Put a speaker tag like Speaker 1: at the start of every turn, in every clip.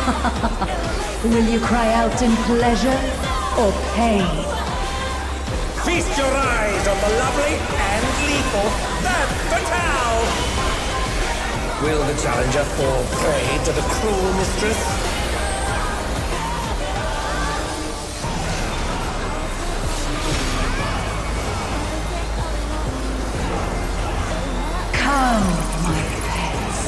Speaker 1: Will you cry out in pleasure or pain?
Speaker 2: Feast your eyes on the lovely and lethal Femme Fatale! Will the challenger fall prey to the cruel mistress?
Speaker 1: Come, my pets.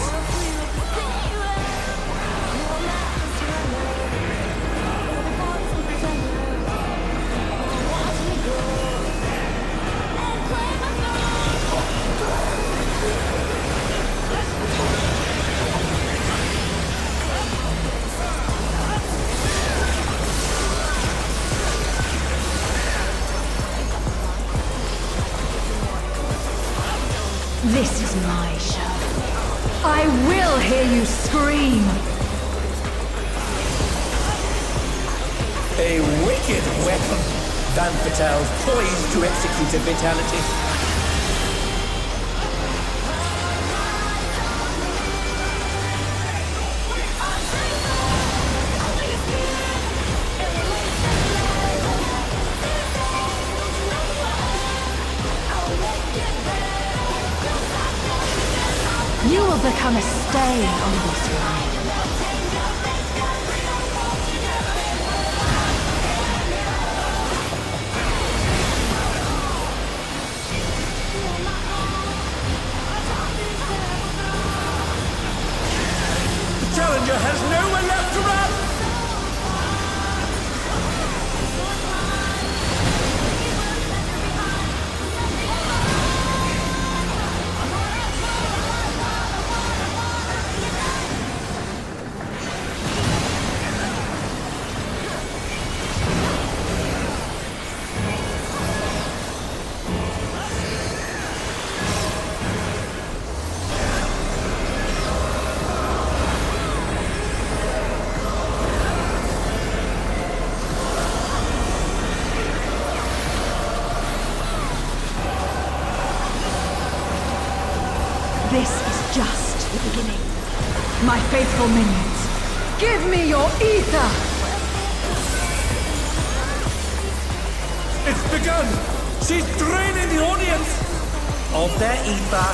Speaker 1: This is my show. I will hear you scream.
Speaker 2: A wicked weapon. Femme Fatale's poised to execute a fatality.
Speaker 1: You will become a stain on this ride.
Speaker 2: The challenger has nowhere left to run!
Speaker 1: This is just the beginning. My faithful minions, give me your ether!
Speaker 2: It's begun! She's draining the audience of their ether.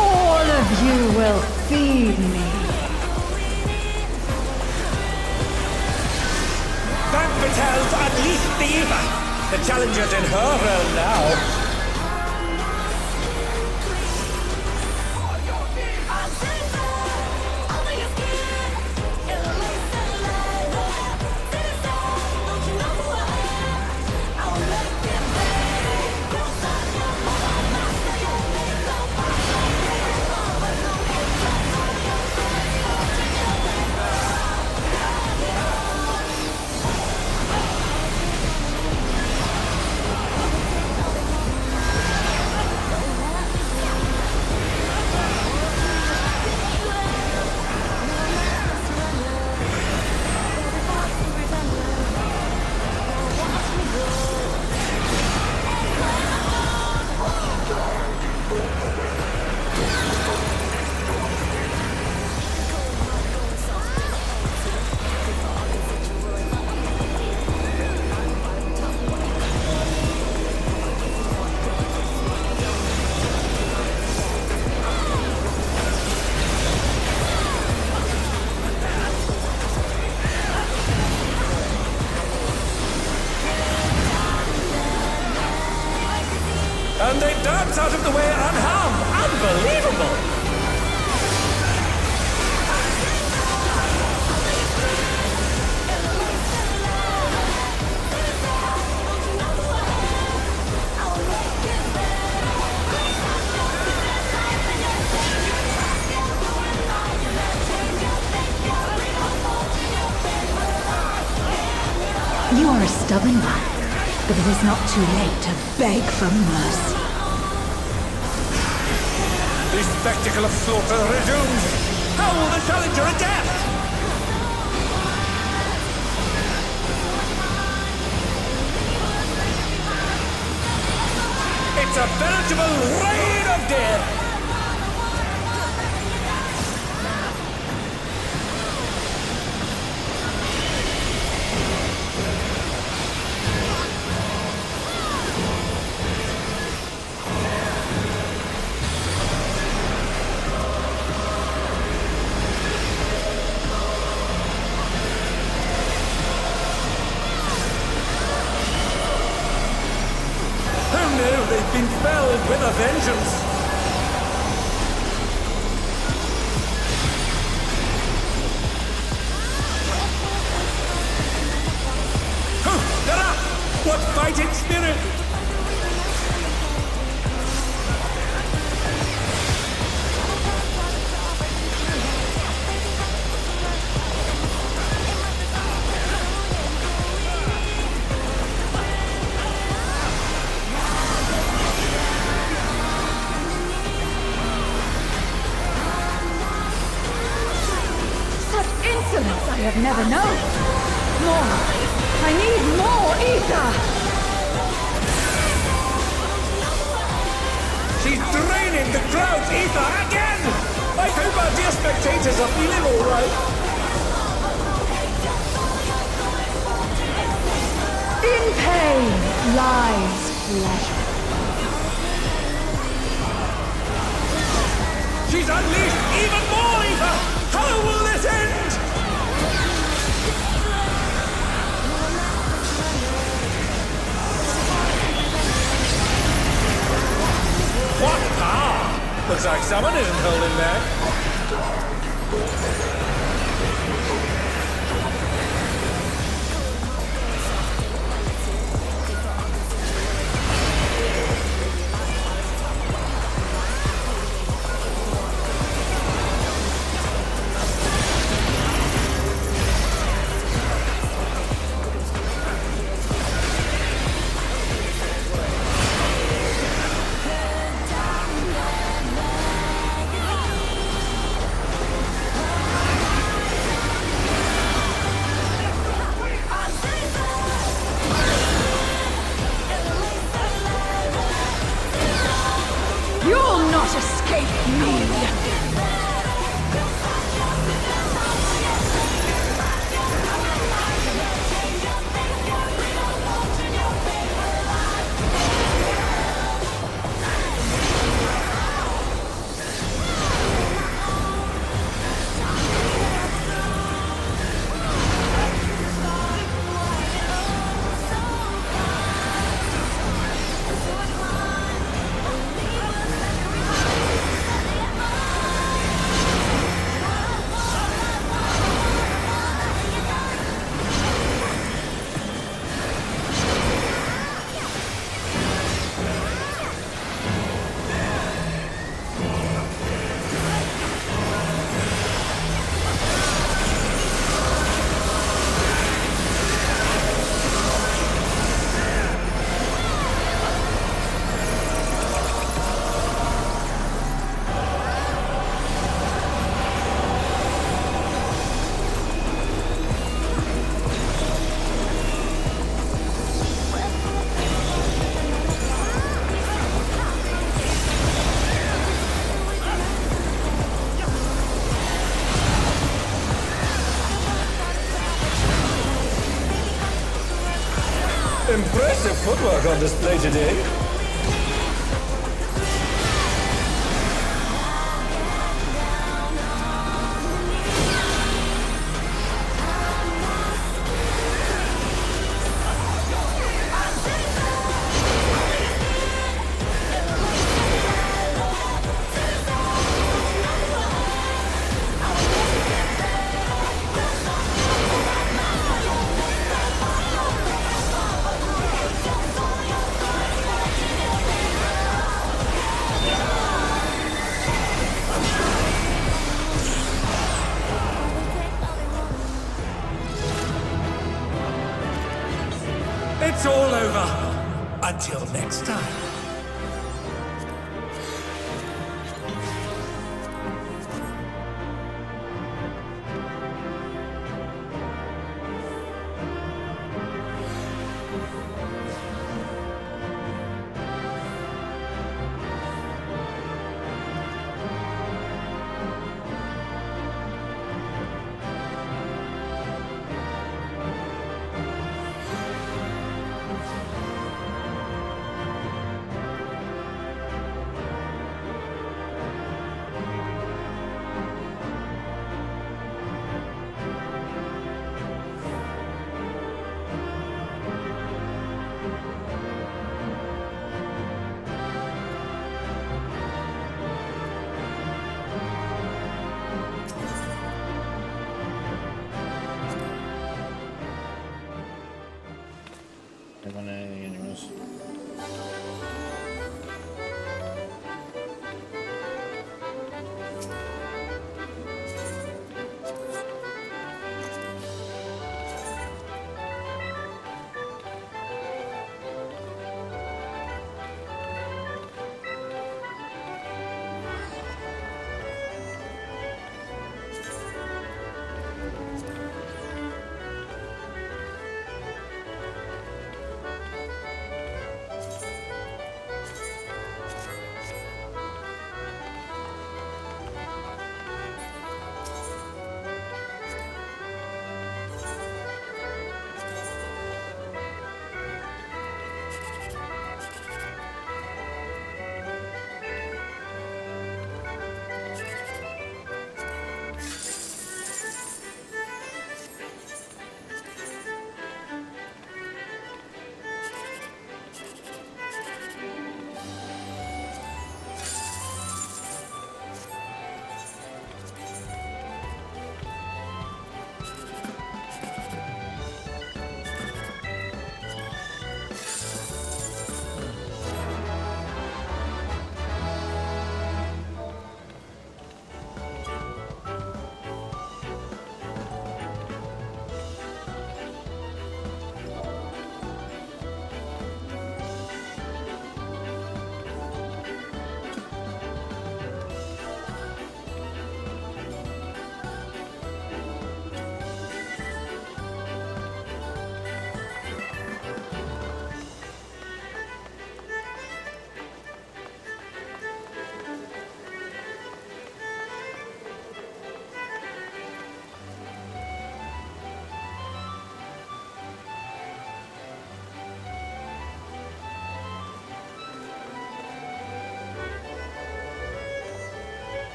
Speaker 1: All of you will feed me.
Speaker 2: Femme Fatale's unleashed the ether! The challenger's in her realm now. And they dance out of the way unharmed. Unbelievable!
Speaker 1: You are a stubborn one, but it is not too late to beg for mercy.
Speaker 2: The spectacle of slaughter resumes. How will the challenger adapt? It's a veritable rain of death! with a vengeance. What fighting spirit!
Speaker 1: Such insolence I have never known. More. I need more ether!
Speaker 2: She's draining the crowd's ether again! I hope our dear spectators are feeling alright.
Speaker 1: In pain lies pleasure.
Speaker 2: She's unleashed even more ether! How will this end? What power! Looks like someone isn't holding back.
Speaker 1: You'll not escape me!
Speaker 2: Impressive footwork on display today. It's all over. Until next time.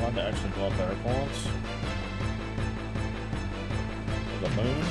Speaker 3: Wanted to actually go up there for once. The moon.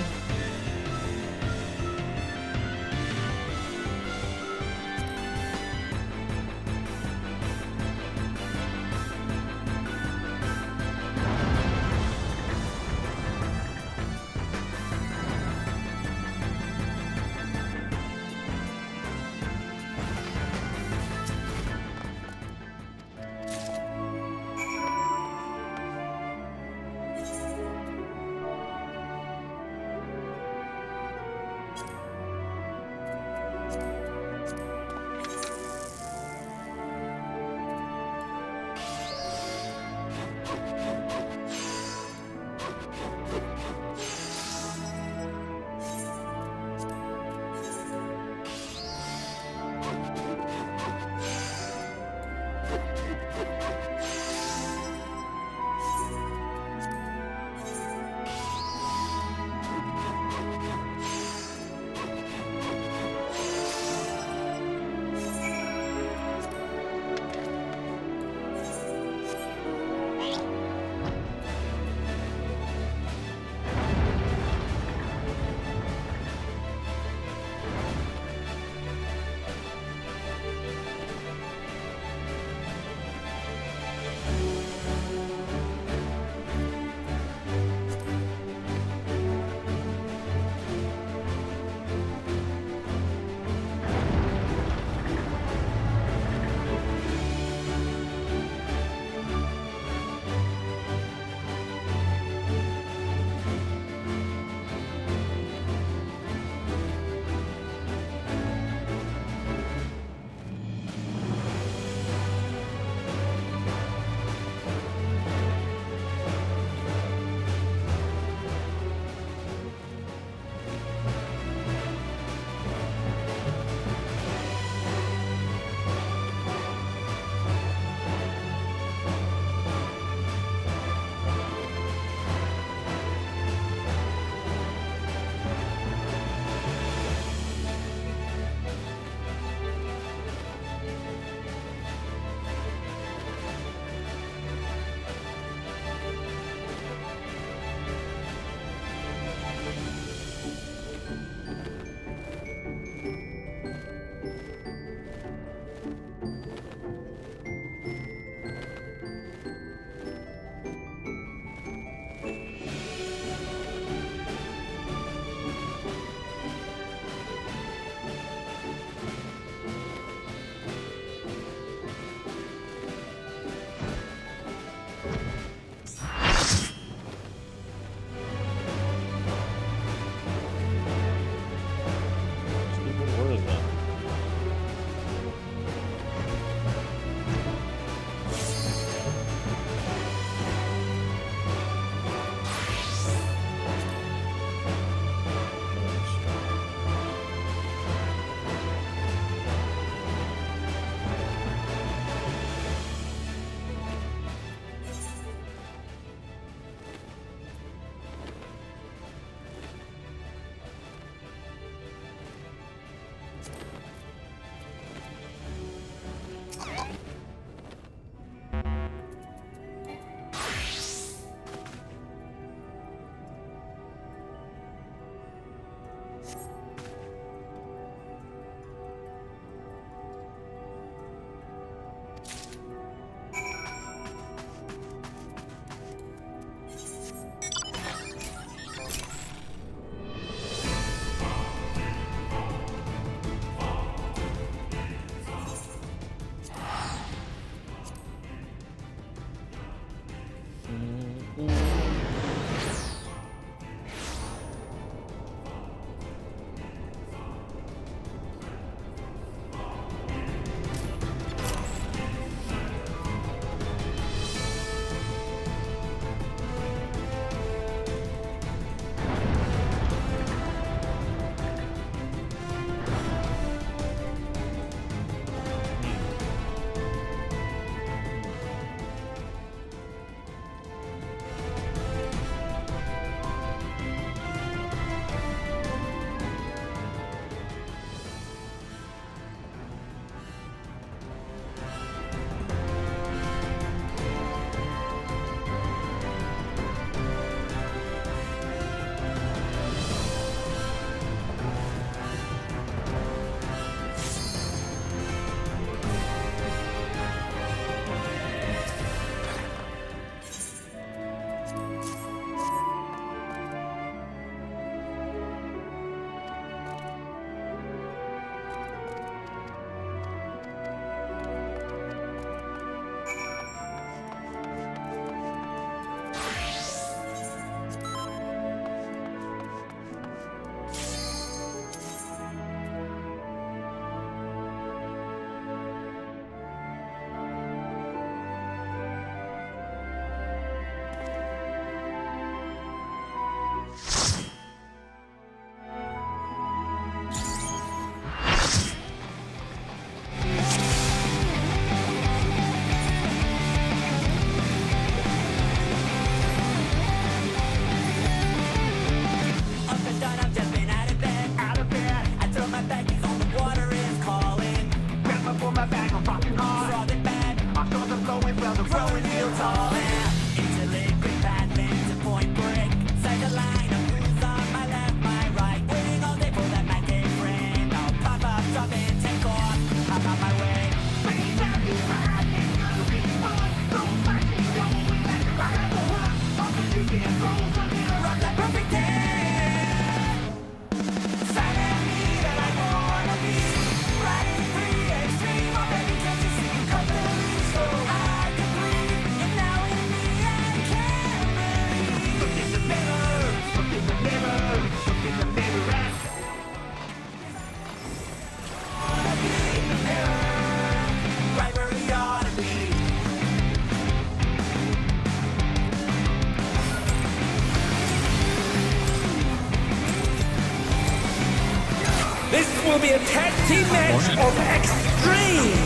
Speaker 2: This will be a tag team match of extreme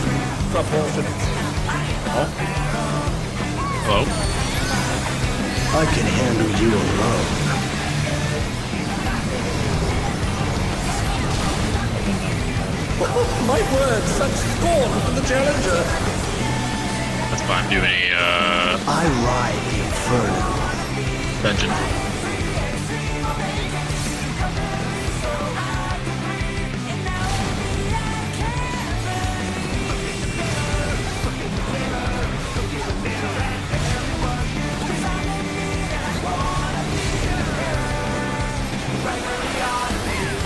Speaker 2: proportions.
Speaker 3: Hello?
Speaker 4: I can handle you alone.
Speaker 2: Oh, my word, such scorn from the challenger.
Speaker 3: That's fine. I'm doing a
Speaker 4: I ride the inferno.
Speaker 3: dungeon.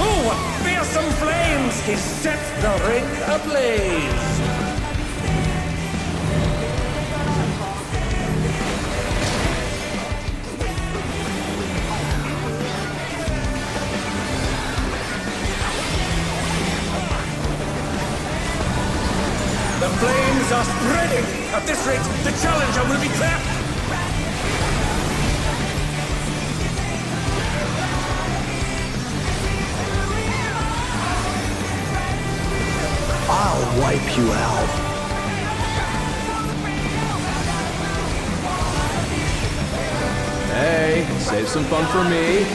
Speaker 2: Oh, what fearsome flames! He set the ring ablaze! The flames are spreading! At this rate, the challenger will be trapped!
Speaker 4: I'll wipe you out.
Speaker 5: Hey, save some fun for me.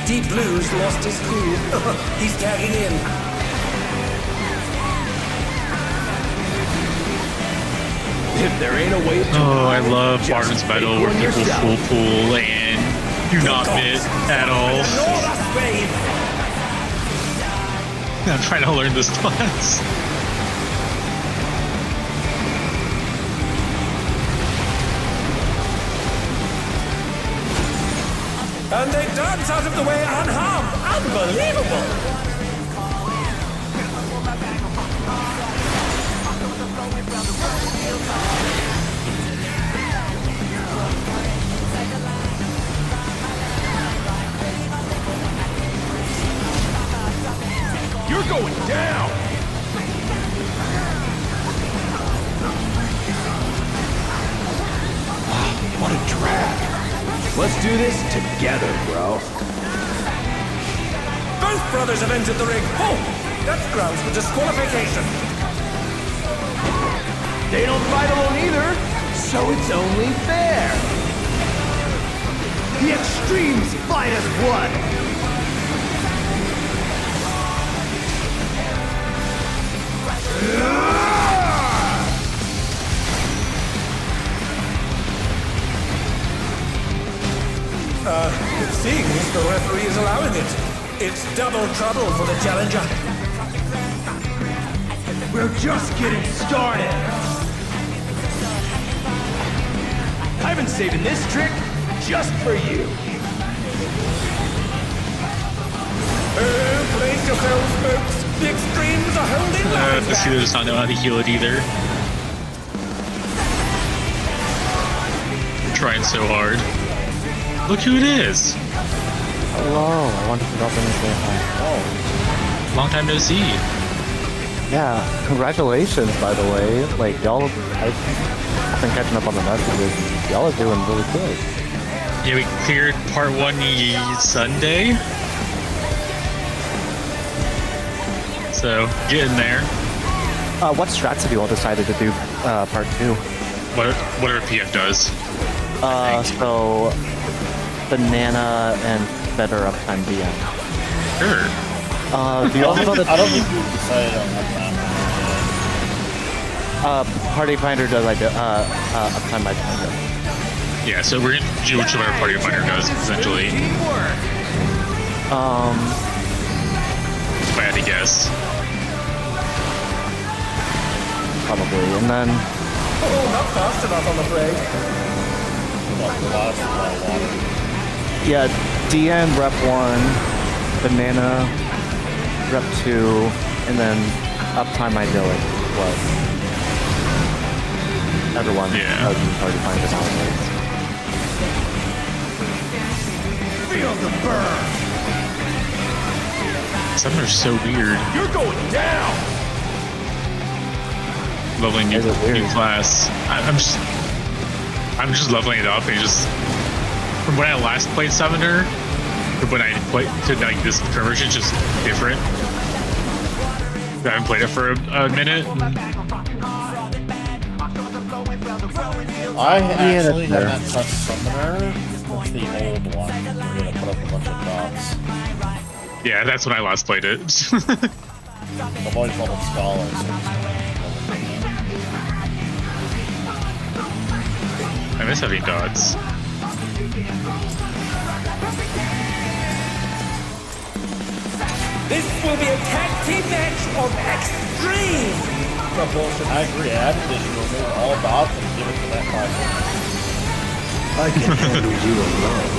Speaker 2: Deep Blue's lost his cool. He's tagging in.
Speaker 5: If there ain't a way to
Speaker 3: Oh, I love
Speaker 5: just
Speaker 3: Barton's
Speaker 5: pick
Speaker 3: Battle where
Speaker 5: one
Speaker 3: people
Speaker 5: yourself.
Speaker 3: full pool and do not miss at all.
Speaker 2: Ignore us, babe!
Speaker 3: I'm trying to learn this class.
Speaker 2: And they dance out of the way unharmed. Unbelievable!
Speaker 5: You're going down!
Speaker 4: What a drag.
Speaker 5: Let's do this together, bro.
Speaker 2: Both brothers have entered the ring. Oh, that's grounds for disqualification.
Speaker 5: They don't fight alone either, so it's only fair.
Speaker 4: The extremes fight as one.
Speaker 2: It seems the referee is allowing it. It's double trouble for the challenger.
Speaker 4: We're just getting started.
Speaker 5: I've been saving this trick just for you.
Speaker 2: Oh, brace yourselves, folks. The extremes are holding line
Speaker 3: The Steelers does not know how to heal it either. I'm trying so hard. Look who it is.
Speaker 6: Hello, I wanted to drop in and say hi.
Speaker 3: Long time no see.
Speaker 6: Yeah, congratulations, by the way. Like, y'all, I've been catching up on the messages. Y'all are doing really good.
Speaker 3: Yeah, we cleared part 1 Sunday. So, get in there.
Speaker 6: What strats have you all decided to do part 2?
Speaker 3: Whatever PF does.
Speaker 6: So, banana and better uptime DM.
Speaker 3: Sure.
Speaker 6: Do you all have other...
Speaker 7: I don't think we decided on that
Speaker 6: Party Finder does uptime by time.
Speaker 3: Yeah, so we're gonna do whichever Party Finder does, essentially. had to guess.
Speaker 6: Probably. And then
Speaker 2: Oh, not fast enough, I'm afraid.
Speaker 6: yeah, DN rep 1, Banana rep 2, and then Uptime I know it was. Everyone
Speaker 3: Yeah.
Speaker 6: already find it nowadays.
Speaker 5: Feel the burn.
Speaker 3: Some are so weird.
Speaker 5: You're going down.
Speaker 3: Leveling new,
Speaker 6: Is it weird?
Speaker 3: new class. I'm just leveling it up and just from when I last played Summoner to when I played to like this current version, just different. I haven't played it for a minute.
Speaker 7: I actually
Speaker 6: that's
Speaker 7: haven't touched Summoner since the old one. We're gonna put up a bunch of dots.
Speaker 3: Yeah, that's when I last played it.
Speaker 7: I've always leveled Scholars.
Speaker 3: I miss having dots.
Speaker 2: This will be a tag team match of extreme proportions.
Speaker 7: I agree, add addition, remove all dots and give it to that 5.
Speaker 4: I can handle you alone.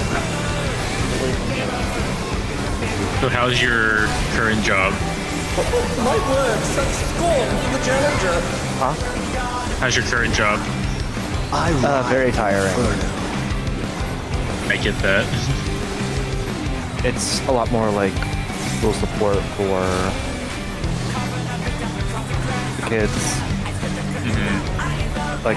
Speaker 3: So how's your current job?
Speaker 2: My word, such scorn from the challenger.
Speaker 3: How's your current job?
Speaker 4: I
Speaker 6: Very tiring.
Speaker 3: I get that.
Speaker 6: It's a lot more like school support for the kids. Like,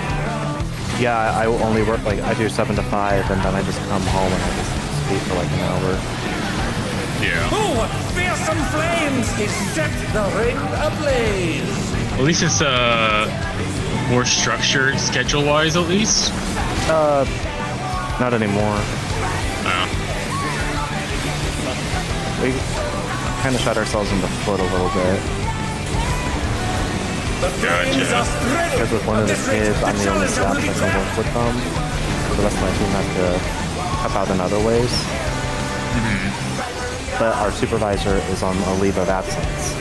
Speaker 6: yeah, I only work, like, I do 7 to 5, and then I just come home and I just sleep for like an hour.
Speaker 3: Yeah.
Speaker 2: Oh, fearsome flames! He set the ring ablaze!
Speaker 3: At least it's more structured schedule-wise, at least.
Speaker 6: Not anymore.
Speaker 3: Oh.
Speaker 6: We kind of shot ourselves in the foot a little bit.
Speaker 2: The flames
Speaker 3: Gotcha.
Speaker 2: are spreading!
Speaker 6: Because with one of the kids, I'm the only staff that can work with them. So the rest of my team has to help out in other ways. But our supervisor is on a leave of absence.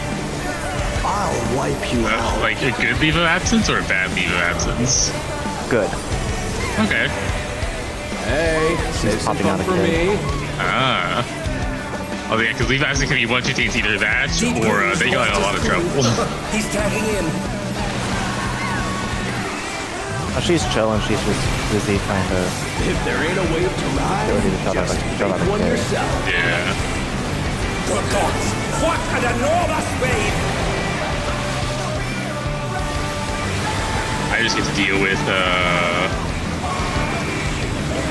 Speaker 4: I'll wipe you out.
Speaker 3: Like a good leave of absence or a bad leave of absence?
Speaker 6: Good.
Speaker 3: Okay.
Speaker 5: Hey, save some
Speaker 6: popping out
Speaker 5: fun for
Speaker 6: again.
Speaker 5: me.
Speaker 3: Ah. Oh yeah, because leave of absence can be one, two things, either that or they got in a lot of trouble.
Speaker 2: He's tagging in.
Speaker 6: She's chilling. She's just busy trying to
Speaker 5: If there ain't a way to ride,
Speaker 6: get ready to shut
Speaker 5: just
Speaker 6: out
Speaker 5: pick
Speaker 6: a
Speaker 5: one
Speaker 6: kid.
Speaker 5: yourself.
Speaker 3: Yeah.
Speaker 2: Good gods! What an enormous wave!
Speaker 3: I just get to deal with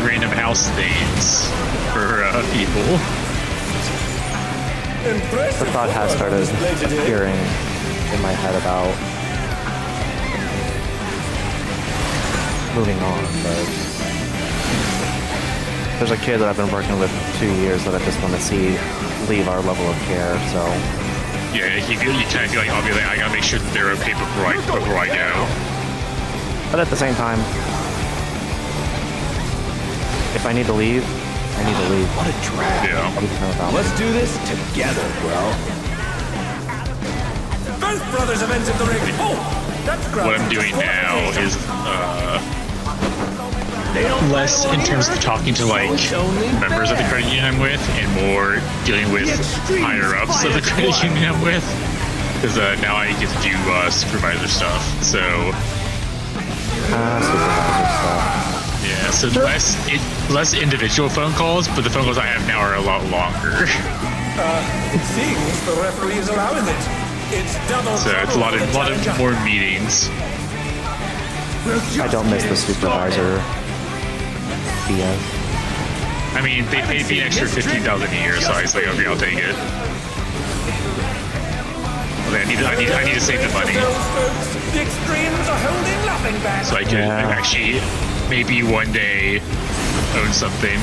Speaker 3: random house things for people.
Speaker 2: Impressive.
Speaker 6: The thought has started appearing in my head about moving on, but there's a kid that I've been working with for 2 years that I just want to see leave our level of care, so
Speaker 3: Yeah, you kind of feel like obviously I gotta make sure that they're okay before I go.
Speaker 6: but at the same time, if I need to leave, I need to leave.
Speaker 4: What a drag.
Speaker 3: Yeah.
Speaker 6: I'll be fine without
Speaker 5: Let's
Speaker 6: it.
Speaker 5: do this together, bro.
Speaker 2: Both brothers have entered the ring. Oh, that's
Speaker 3: What I'm doing now is less in terms of talking to like members of the credit union I'm with, and more dealing with higher ups of the credit union I'm with. Because now I get to do supervisor stuff. So
Speaker 6: Supervisor stuff.
Speaker 3: yeah, so less individual phone calls, but the phone calls I have now are a lot longer.
Speaker 2: It seems the referee is allowing it. It's double.
Speaker 3: So it's a lot
Speaker 2: trouble for the
Speaker 3: of
Speaker 2: challenger.
Speaker 3: more meetings.
Speaker 6: I don't miss the supervisor. BS.
Speaker 3: I mean, they paid me an extra $15,000 a year, so I was like, okay, I'll take it. Okay, I need to save the money,
Speaker 2: The extremes are holding nothing back.
Speaker 3: so I can actually maybe one day own something.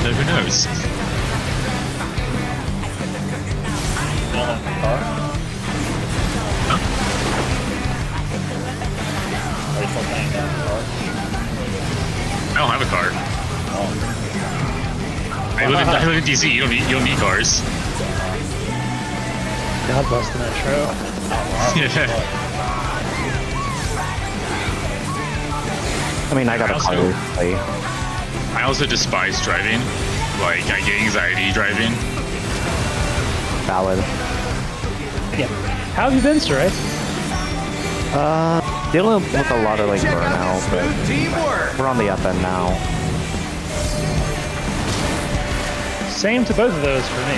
Speaker 3: So who knows? don't have a car. I live in DC. You don't need cars.
Speaker 8: God bless the Metro.
Speaker 3: Yeah.
Speaker 6: I mean, I got a
Speaker 3: also-
Speaker 6: car recently.
Speaker 3: I also despise driving. Like, I get anxiety driving.
Speaker 6: Valid.
Speaker 8: Yeah. How have you been, Saray?
Speaker 6: Dealing with a lot of like burnout, but
Speaker 5: Smooth teamwork.
Speaker 6: we're on the up end now.
Speaker 8: Same to both of those for me.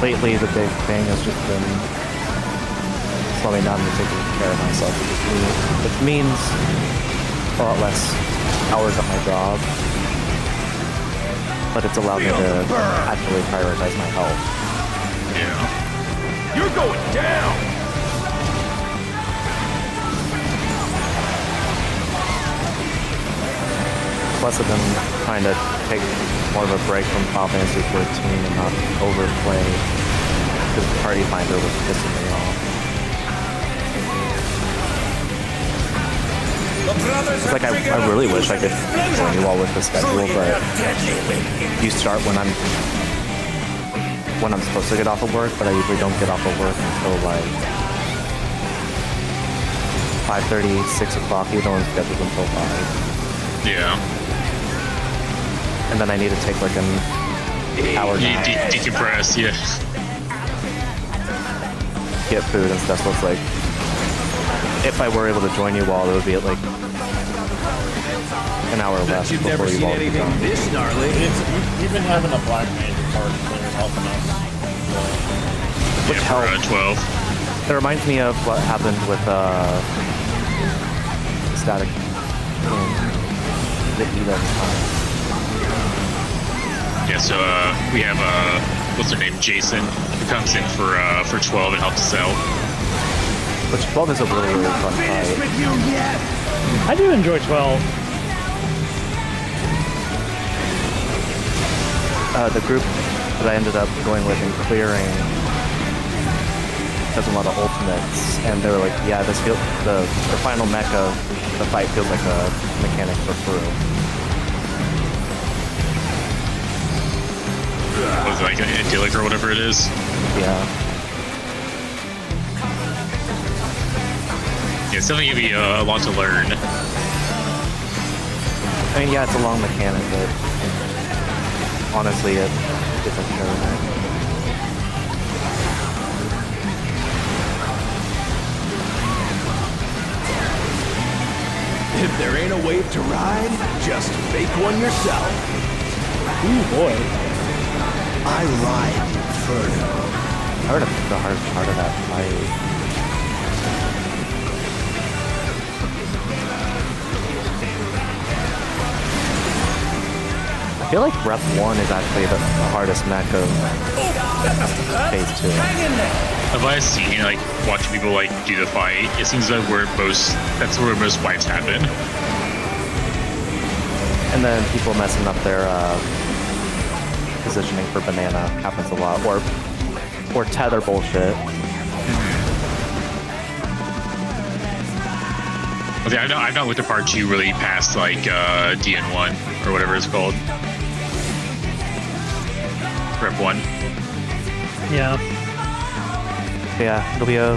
Speaker 6: Lately, the big thing has just been slowing down and taking care of myself, which means a lot less hours at my job. But it's allowed me to actually prioritize my health.
Speaker 3: Yeah.
Speaker 5: You're going down.
Speaker 6: Plus, I've been trying to take more of a break from Final Fantasy 14 and not overplay, because Party Finder was pissing me off. It's like I really wish I could join you all with the schedule, but you start when I'm supposed to get off of work, but I usually don't get off of work until like 5:30, 6 o'clock. You don't schedule until 5.
Speaker 3: Yeah.
Speaker 6: And then I need to take like an hour
Speaker 3: You
Speaker 6: nap,
Speaker 3: decompress, yeah.
Speaker 6: get food and stuff. So it's like, if I were able to join you all, it would be at like an hour less
Speaker 5: You've
Speaker 6: before
Speaker 5: never
Speaker 6: you
Speaker 5: seen
Speaker 6: all be
Speaker 5: anything
Speaker 6: done.
Speaker 5: this gnarly.
Speaker 7: You've been having a black magic card clear helping us.
Speaker 6: Which
Speaker 3: Yeah, for,
Speaker 6: helps.
Speaker 3: 12.
Speaker 6: It reminds me of what happened with static the Eva time.
Speaker 3: Yeah, so we have what's her name, Jason, who comes in for 12 and helps us out.
Speaker 6: Which 12 is a really, really fun fight.
Speaker 5: With you yet?
Speaker 8: I do enjoy 12.
Speaker 6: The group that I ended up going with and clearing has a lot of ultimates, and they were like, yeah, the final mech of the fight feels like a mechanic for through.
Speaker 3: Was it like an idyllic or whatever it is?
Speaker 6: Yeah.
Speaker 3: Yeah, it's definitely gonna be a lot to learn.
Speaker 6: I mean, yeah, it's a long mechanic, but honestly, it isn't sure.
Speaker 5: If there ain't a wave to ride, just fake one yourself.
Speaker 8: Ooh, boy.
Speaker 4: I ride Inferno.
Speaker 6: I heard the hard part of that fight. I feel like Rep 1 is actually the hardest mech of Phase 2.
Speaker 3: If I seen like watching people like do the fight, it seems like that's where most fights happen.
Speaker 6: And then people messing up their positioning for banana happens a lot, or tether bullshit.
Speaker 3: Okay, I've not looked at part 2 really past like DN1 or whatever it's called. Rep 1.
Speaker 8: Yeah.
Speaker 6: Yeah, it'll be a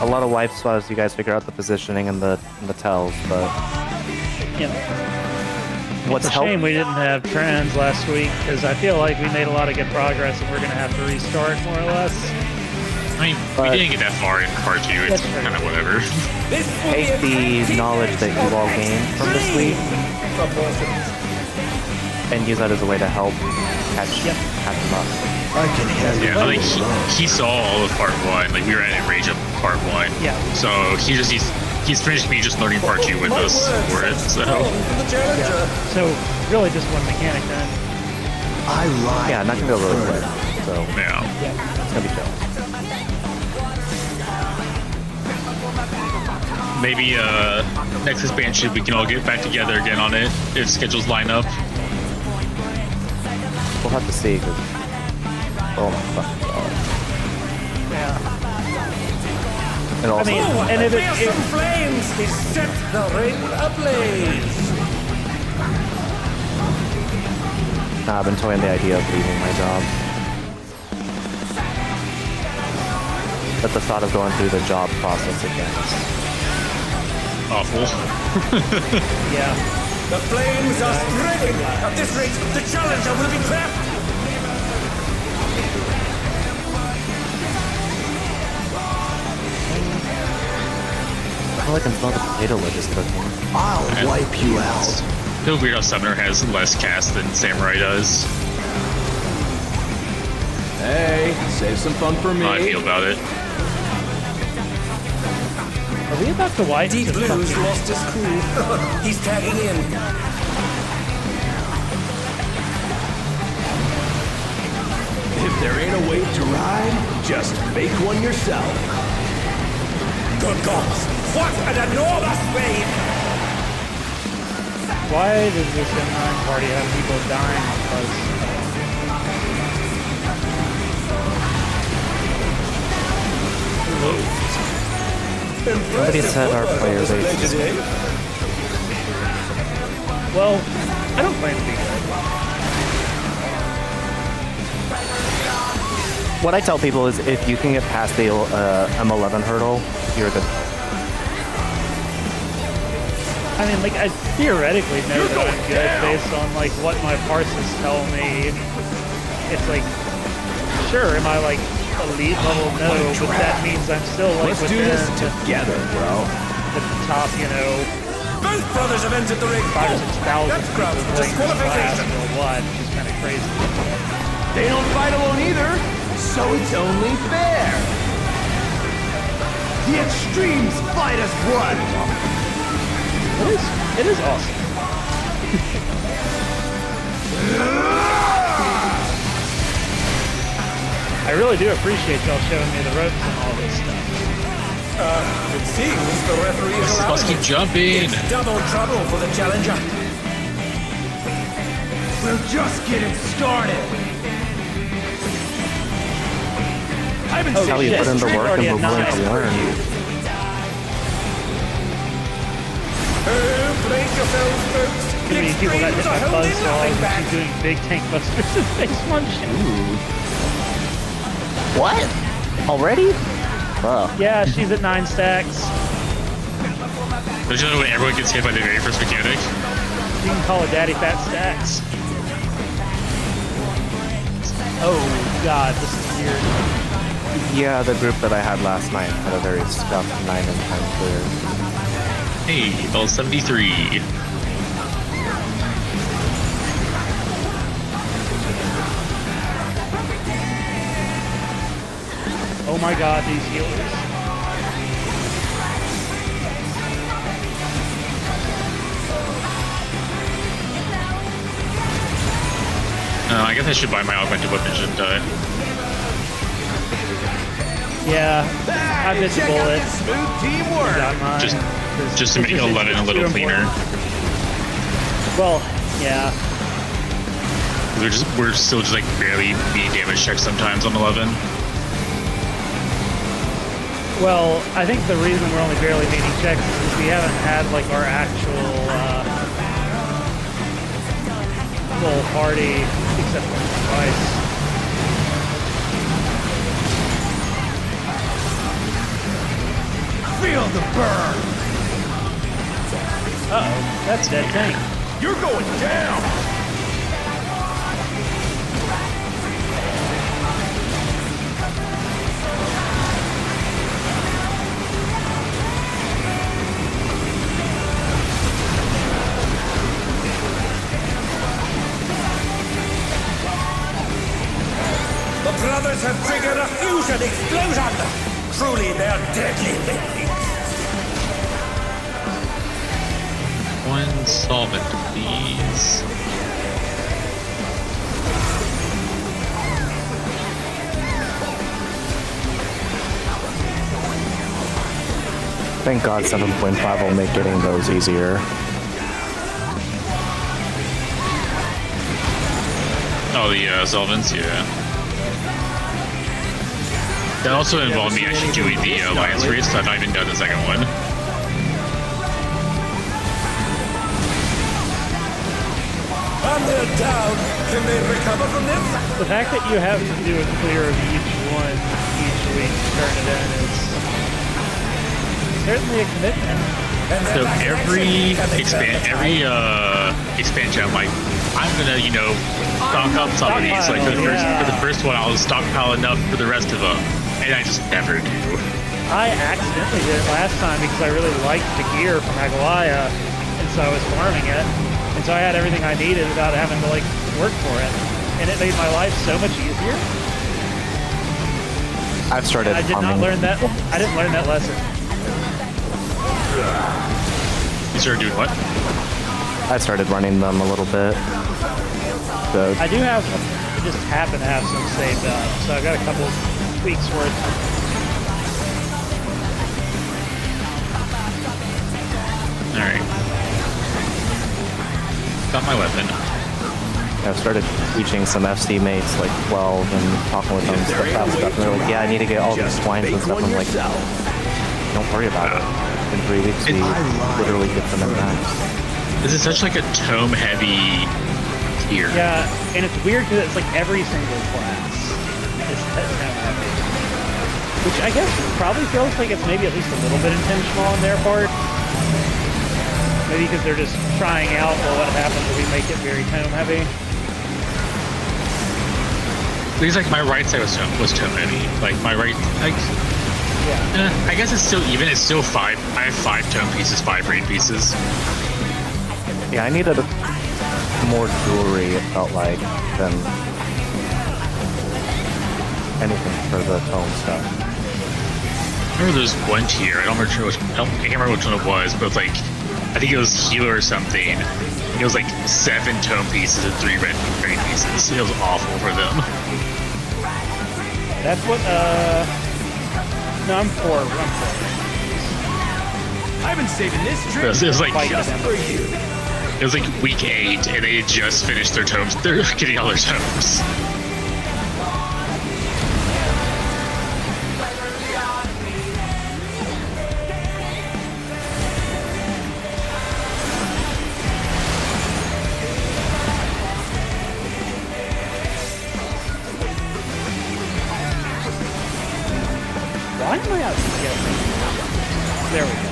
Speaker 6: lot of wipe swap as you guys figure out the positioning and the tells, but
Speaker 8: Yeah.
Speaker 6: what's
Speaker 8: It's a shame we didn't have trans last week, because I feel like we made a lot of good progress and we're going to have to restart more or less.
Speaker 3: I mean,
Speaker 6: But-
Speaker 3: we didn't get that far in part 2. It's
Speaker 8: That's true.
Speaker 3: kind of whatever.
Speaker 6: take the knowledge that you all gained from this week and use that as a way to help catch them up.
Speaker 4: I can handle
Speaker 3: Yeah, like
Speaker 4: you alone.
Speaker 3: he saw all of part 1. Like we were at Enrage of part 1.
Speaker 8: Yeah.
Speaker 3: So he's finished me just learning part 2 with us for it. So
Speaker 8: So, really just one mechanic then.
Speaker 4: I ride
Speaker 6: Yeah, not gonna go really quick,
Speaker 4: Inferno.
Speaker 6: so
Speaker 3: yeah.
Speaker 6: it's gonna be chill.
Speaker 3: Maybe next expansion we can all get back together again on it if schedules line up.
Speaker 6: We'll have to see. 'Cause... Oh my fucking god.
Speaker 8: Yeah.
Speaker 6: And also,
Speaker 8: mean,
Speaker 2: Oh,
Speaker 8: and
Speaker 2: the
Speaker 8: if it-
Speaker 2: fearsome flames! He set the ring ablaze!
Speaker 6: I've been toying the idea of leaving my job. But the thought of going through the job process again is
Speaker 3: Awful.
Speaker 8: Yeah.
Speaker 2: The flames are spreading! At this rate, the challenger will be trapped!
Speaker 6: I feel like I'm smell the potato wedges cooking.
Speaker 4: I'll wipe you out.
Speaker 3: The weird how Summoner has less cast than Samurai does.
Speaker 5: Hey, save some fun for me.
Speaker 3: How I feel about it.
Speaker 8: Are we about to wipe?
Speaker 2: Deep
Speaker 8: this
Speaker 2: Blue's
Speaker 8: fucking-
Speaker 2: lost his cool. He's tagging in.
Speaker 5: If there ain't a wave to ride, just make one yourself.
Speaker 2: Good gods! What an enormous wave!
Speaker 8: Why does this M9 party have people dying because
Speaker 6: Nobody said our player base is
Speaker 8: well, I don't plan to be good.
Speaker 6: What I tell people is if you can get past the M11 hurdle, you're good.
Speaker 8: I mean, like, I theoretically know that I'm good based on, like, what my parsers tell me. It's like, sure, am I, like, elite level? No, but that means I'm still, like,
Speaker 5: Let's do
Speaker 8: within
Speaker 5: this together, bro.
Speaker 8: the top, you know,
Speaker 2: Both brothers have entered the ring.
Speaker 8: 5,000 or 6,000
Speaker 2: That's
Speaker 8: people
Speaker 2: grounds for
Speaker 8: playing this class
Speaker 2: disqualification.
Speaker 8: worldwide, which is kind of crazy.
Speaker 5: They don't fight alone either, so it's only fair. The extremes fight as one.
Speaker 8: It is awesome. I really do appreciate y'all showing me the ropes and all this stuff.
Speaker 2: It seems the referee is allowing
Speaker 3: Let's keep
Speaker 2: it.
Speaker 3: jumping.
Speaker 2: It's double trouble for the challenger.
Speaker 5: We're just getting started. I've been
Speaker 6: How you
Speaker 5: saying
Speaker 6: put in the
Speaker 5: this
Speaker 6: work and
Speaker 8: already
Speaker 6: we're
Speaker 8: at
Speaker 6: willing
Speaker 8: nine.
Speaker 6: to learn.
Speaker 2: Brace yourselves, folks.
Speaker 8: Too many people got hit by
Speaker 2: Extremes are holding
Speaker 8: buzzsaws
Speaker 2: nothing
Speaker 8: and
Speaker 2: back.
Speaker 8: she's doing big tank busters and face munching.
Speaker 6: What? Already? Wow.
Speaker 8: Yeah, she's at 9 stacks.
Speaker 3: There's another way everyone gets hit by the very first mechanic.
Speaker 8: You can call her Daddy Fat Stacks. Oh god, this is weird.
Speaker 6: Yeah, the group that I had last night had a very scuffed 9 and 10 clear.
Speaker 3: Hey, level 73.
Speaker 8: Oh my god, these healers.
Speaker 3: I guess I should buy my augmented weapon, shouldn't I?
Speaker 8: Yeah, I bit the
Speaker 5: Check out
Speaker 8: bullet.
Speaker 5: this smooth teamwork.
Speaker 8: Got mine.
Speaker 3: Just to make 11 a little cleaner.
Speaker 8: Well, yeah.
Speaker 3: We're still just like barely being damage checked sometimes on 11.
Speaker 8: Well, I think the reason we're only barely meeting checks is because we haven't had like our actual full party except for twice.
Speaker 5: Feel the burn.
Speaker 8: Uh-oh, that's dead tank.
Speaker 5: You're going down.
Speaker 2: The brothers have triggered a fusion explosion. Truly, they're deadly beings.
Speaker 3: One solvent, please.
Speaker 6: Thank God 7.5 will make getting those easier.
Speaker 3: Oh, the Zelvins, yeah. That also involved me actually doing the Alliance race, so I've not even done the second one.
Speaker 2: And they're down. Can they recover from this?
Speaker 8: The fact that you have to do a clear of each one each week to turn it in is certainly a commitment.
Speaker 3: So every expansion, I'm like, I'm gonna, you know, stock up some of these. Like for the first one, I'll stockpile enough for the rest of them, and I just never do.
Speaker 8: I accidentally did it last time because I really liked the gear from Agalaya, and so I was farming it, and so I had everything I needed without having to like work for it, and it made my life so much easier.
Speaker 6: I've started.
Speaker 8: I did not learn that. I didn't learn that lesson.
Speaker 3: You started doing what?
Speaker 6: I started running them a little bit. So
Speaker 8: I do have, I just happen to have some saved up, so I've got a couple weeks worth.
Speaker 3: Alright. Got my weapon.
Speaker 6: I've started teaching some FC mates like 12 and talking with them stuff about stuff. And they're like, yeah, I need to get all these swines and stuff. I'm like, don't worry about it. In 3 weeks, we literally get them in max.
Speaker 3: This is such like a tome heavy tier.
Speaker 8: Yeah, and it's weird because it's like every single class is heavy. Which I guess probably feels like it's maybe at least a little bit intentional on their part. Maybe because they're just trying out, well, what happens if we make it very tome heavy.
Speaker 3: Because like my right side was tome heavy. Like my right, like,
Speaker 8: yeah.
Speaker 3: I guess it's still even. It's still 5. I have 5 tome pieces, 5 raid pieces.
Speaker 6: Yeah, I needed more jewelry, it felt like, than anything for the tome stuff.
Speaker 3: I remember there's one tier. I can't remember which one it was, but it's like, I think it was healer or something. It was like 7 tome pieces and 3 raid pieces. It was awful for them.
Speaker 8: That's what, no, I'm 4.
Speaker 5: I've been saving this trip
Speaker 3: It was like
Speaker 5: just for you.
Speaker 3: It was like week 8, and they had just finished their tomes. They're getting all their tomes.
Speaker 8: Why am I out here? There we go.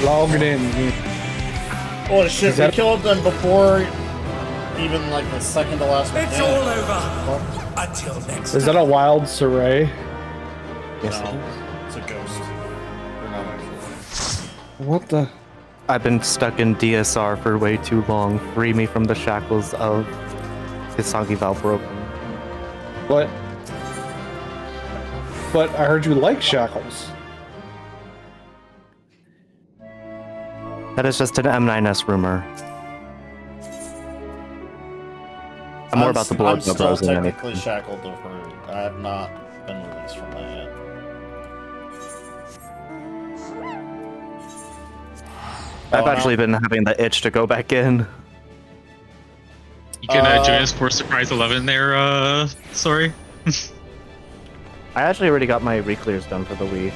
Speaker 9: Logging in.
Speaker 7: Oh shit, we killed them before even like the second to last one.
Speaker 2: It's all over. Until next
Speaker 9: Is that a wild Saray?
Speaker 6: Yes,
Speaker 7: No, it's a ghost. They're not actually.
Speaker 9: What the?
Speaker 6: I've been stuck in DSR for way too long. Free me from the shackles of Hisagi Valbroken.
Speaker 9: What? But I heard you like shackles.
Speaker 6: That is just an M9S rumor. I'm more about the blood
Speaker 7: I'm still
Speaker 6: bros than anything.
Speaker 7: technically shackled to her. I have not been released from that yet.
Speaker 6: I've actually been having the itch to go back in.
Speaker 3: You can join us for Surprise 11 there, sorry.
Speaker 6: I actually already got my re-clears done for the Wii.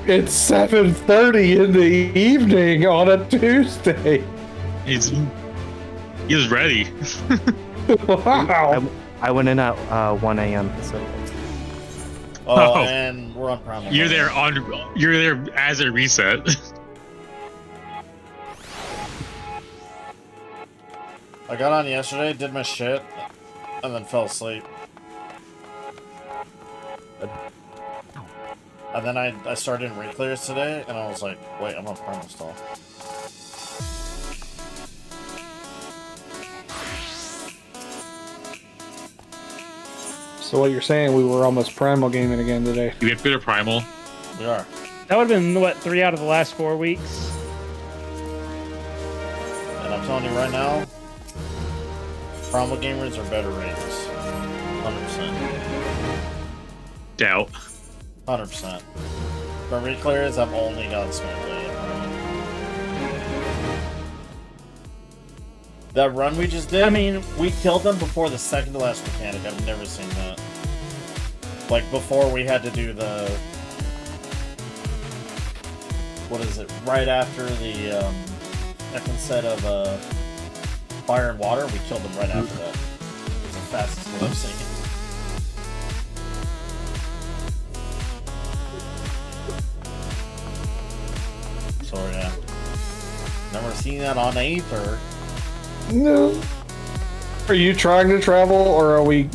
Speaker 9: It's 7:30 in the evening on a Tuesday.
Speaker 3: He was ready.
Speaker 9: Wow.
Speaker 6: I went in at 1 a.m. Pacific.
Speaker 7: Oh, and we're on Prime.
Speaker 3: You're there as a reset.
Speaker 7: I got on yesterday, did my shit, and then fell asleep. And then I started in re-clears today, and I was like, wait, I'm on Prime install.
Speaker 9: So what you're saying, we were almost primal gaming again today.
Speaker 3: We have good at Primal.
Speaker 7: We are.
Speaker 8: That would have been, what, 3 out of the last 4 weeks?
Speaker 7: And I'm telling you right now, primal gamers are better rangers. 100%.
Speaker 3: Doubt.
Speaker 7: 100%. For reclears, I've only got smoothly. That run we just did,
Speaker 8: I mean,
Speaker 7: we killed them before the second to last mechanic. I've never seen that. Like, before we had to do the... What is it? Right after the second set of fire and water, we killed them right after that. It was the fastest one I've seen. So yeah, never seen that on Aether.
Speaker 9: No. Are you trying to travel, or are we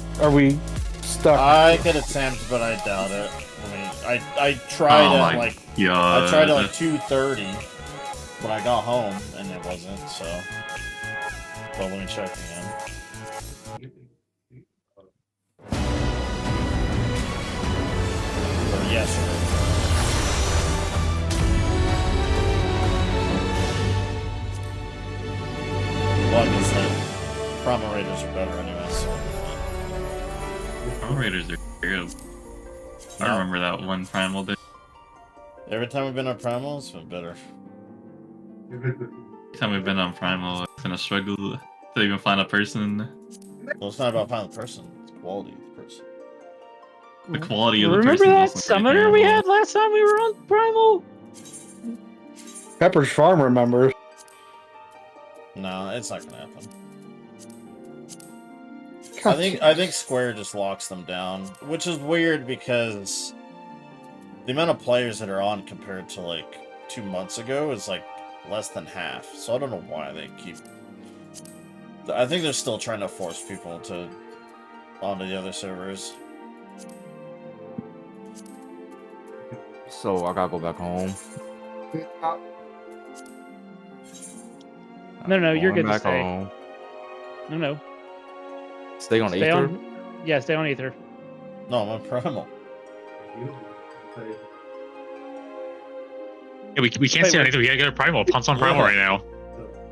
Speaker 9: stuck?
Speaker 7: I could attempt, but I doubt it. I mean, I tried at like I tried at like 2:30 when I got home, and it wasn't. So, well, let me check again. Or yesterday. Like I said, Primal Raiders are better anyways.
Speaker 10: Primal Raiders are good. I remember that one Primal day.
Speaker 7: Every time we've been on Primal, it's been better.
Speaker 10: Every time we've been on Primal, it's been a struggle to even find a person.
Speaker 7: Well, it's not about finding the person, it's quality of the person.
Speaker 10: The quality of the
Speaker 8: remember
Speaker 10: person.
Speaker 8: that summoner we had last time we were on Primal?
Speaker 9: Pepper's Farm remembers.
Speaker 7: No, it's not gonna happen. I think Square just locks them down, which is weird because the amount of players that are on compared to like 2 months ago is like less than half. So I don't know why they keep. I think they're still trying to force people to onto the other servers.
Speaker 6: So I gotta go back home.
Speaker 8: No, you're good to
Speaker 6: Back
Speaker 8: stay.
Speaker 6: home.
Speaker 8: No.
Speaker 6: Stay on
Speaker 8: Stay
Speaker 6: Aether?
Speaker 8: on. Yeah, stay on Aether.
Speaker 7: No, I'm on Primal.
Speaker 3: Yeah, we can't stay on anything. We gotta go to Primal. Punt's on Primal right now.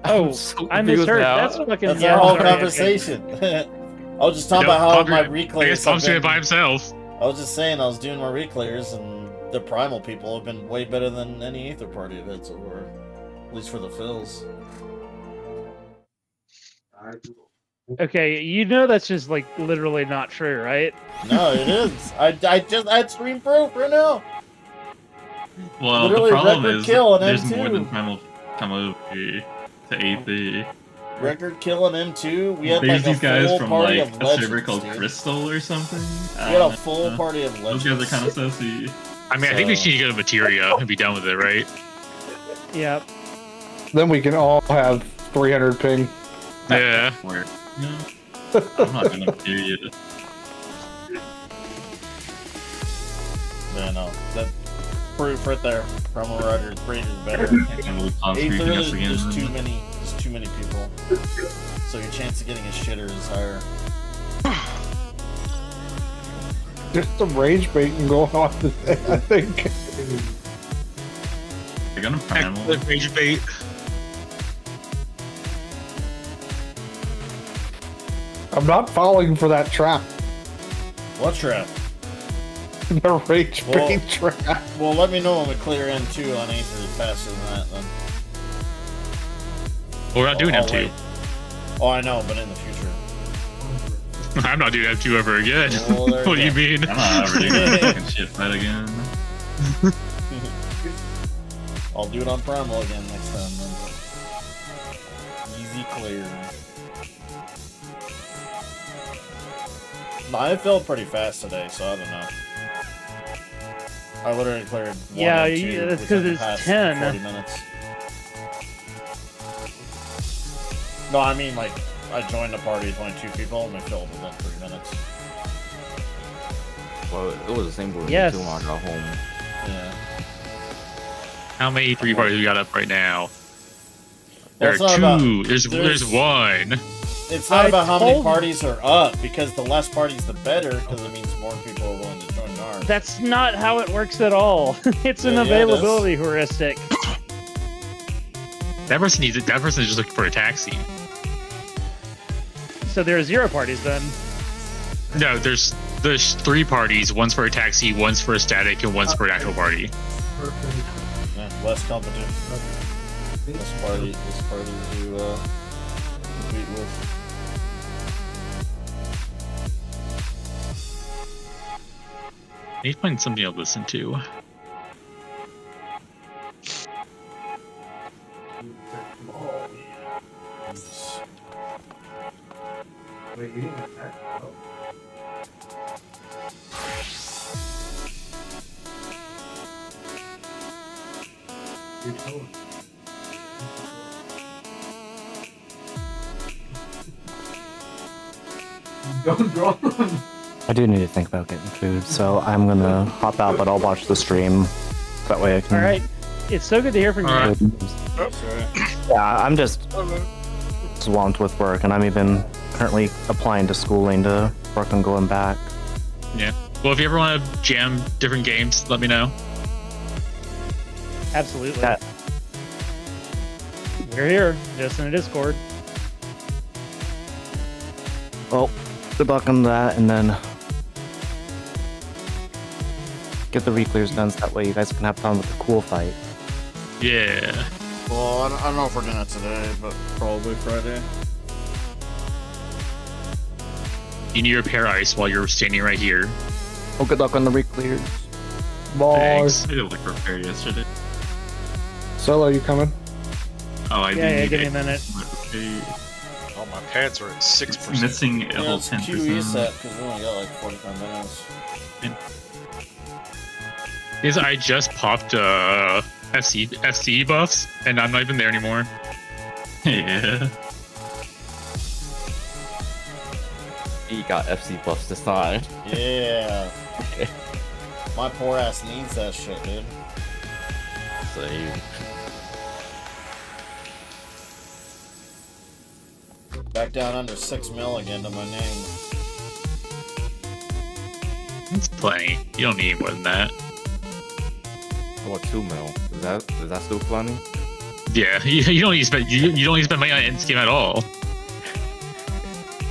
Speaker 8: Oh, I misheard.
Speaker 6: now.
Speaker 8: That's fucking.
Speaker 7: That's
Speaker 8: yeah,
Speaker 7: our whole
Speaker 8: sorry, okay.
Speaker 7: conversation. I was just talking about how my reclares.
Speaker 3: I guess Pump's doing it by himself.
Speaker 7: I was just saying I was doing my reclares, and the Primal people have been way better than any Aether party I've had so far. At least for the fills.
Speaker 8: Okay, you know that's just like literally not true, right?
Speaker 7: No, it is. I just had screen proof right now.
Speaker 10: Well,
Speaker 7: Literally
Speaker 10: the problem
Speaker 7: record
Speaker 10: is
Speaker 7: kill in
Speaker 10: there's
Speaker 7: M2.
Speaker 10: more than Primal come over to Aether.
Speaker 7: Record kill in M2. We had
Speaker 10: There's
Speaker 7: like a
Speaker 10: these guys
Speaker 7: full
Speaker 10: from
Speaker 7: party
Speaker 10: like
Speaker 7: of
Speaker 10: a
Speaker 7: legends,
Speaker 10: server called
Speaker 7: dude.
Speaker 10: Crystal or something.
Speaker 7: We had a full party of legends.
Speaker 10: Those guys are kind of sussy.
Speaker 3: I mean, I think we should go to Materia and be done with it, right?
Speaker 8: Yeah.
Speaker 9: Then we can all have 300 ping.
Speaker 3: Yeah.
Speaker 10: Where? I'm not gonna do it.
Speaker 7: Yeah, no. That proof right there. Primal Raiders better. Aether is just too many people. So your chance of getting a shitter is higher.
Speaker 9: Just some rage baiting going on today, I think.
Speaker 10: They're gonna Primal.
Speaker 3: Rage bait.
Speaker 9: I'm not falling for that trap.
Speaker 7: What trap?
Speaker 9: The rage bait trap.
Speaker 7: Well, let me know when we clear N2 on Aether faster than that, then.
Speaker 3: Well, we're not doing
Speaker 7: I'll
Speaker 3: M2.
Speaker 7: wait. Oh, I know, but in the future.
Speaker 3: I'm not doing M2 ever again.
Speaker 7: Well, there
Speaker 3: What do
Speaker 7: you
Speaker 3: you mean?
Speaker 10: I'm not ever doing that fucking shit fight again.
Speaker 7: I'll do it on Primal again next time, then. Easy clear. No, I felt pretty fast today, so I don't know. I literally cleared one
Speaker 8: Yeah,
Speaker 7: and two
Speaker 8: that's
Speaker 7: within
Speaker 8: 'cause
Speaker 7: the
Speaker 8: it's
Speaker 7: past
Speaker 8: 10.
Speaker 7: 40 minutes. No, I mean, like, I joined a party with only 2 people, and we filled within 3 minutes.
Speaker 6: Well, it was the same with
Speaker 8: Yes.
Speaker 6: me too when I got home.
Speaker 7: Yeah.
Speaker 3: How many 3 parties we got up right now?
Speaker 7: Well,
Speaker 3: There
Speaker 7: it's
Speaker 3: are
Speaker 7: not
Speaker 3: 2.
Speaker 7: about-
Speaker 3: There's one.
Speaker 7: It's not
Speaker 8: I
Speaker 7: about how many
Speaker 8: told-
Speaker 7: parties are up, because the less parties, the better, because it means more people are willing to join ours.
Speaker 8: That's not how it works at all. It's an
Speaker 7: Yeah, it is.
Speaker 8: availability heuristic.
Speaker 3: That person needs it. That person is just looking for a taxi.
Speaker 8: So there are 0 parties then.
Speaker 3: No, there's 3 parties. One's for a taxi, one's for a static, and one's for an actual party.
Speaker 7: Yeah, less competition. Less party to compete with.
Speaker 3: I need to find something to listen to.
Speaker 6: I do need to think about getting food, so I'm gonna hop out, but I'll watch the stream. That way I can.
Speaker 8: All right. It's so good to hear from you.
Speaker 3: All right.
Speaker 6: Yeah, I'm just swamped with work, and I'm even currently applying to schooling to work on going back.
Speaker 3: Yeah. Well, if you ever want to jam different games, let me know.
Speaker 8: Absolutely.
Speaker 6: Yeah.
Speaker 8: We're here, just in a Discord.
Speaker 6: Well, good luck on that, and then get the reclears done so that way you guys can have fun with the cool fight.
Speaker 3: Yeah.
Speaker 7: Well, I don't know if we're doing it today, but probably Friday.
Speaker 3: You need to repair ice while you're standing right here.
Speaker 6: Well, good luck on the reclears.
Speaker 3: Thanks.
Speaker 10: I did like repair yesterday.
Speaker 9: Solo, you coming?
Speaker 10: Oh, I
Speaker 8: Yeah,
Speaker 10: do
Speaker 8: give
Speaker 10: need
Speaker 8: me a minute.
Speaker 11: Oh, my pants are at 6%.
Speaker 10: Missing a
Speaker 7: Yeah,
Speaker 10: whole
Speaker 7: it's QE
Speaker 10: 10%.
Speaker 7: set, because we only got like 45 minutes.
Speaker 3: Because I just popped FC buffs, and I'm not even there anymore.
Speaker 10: Yeah.
Speaker 12: He got FC buffs this time.
Speaker 7: Yeah. My poor ass needs that shit, dude.
Speaker 12: Same.
Speaker 7: Back down under 6 mil again to my name.
Speaker 3: It's plenty. You don't need more than that.
Speaker 12: What, 2 mil? Is that still plenty?
Speaker 3: Yeah, you don't need to spend you don't need to spend money on this game at all.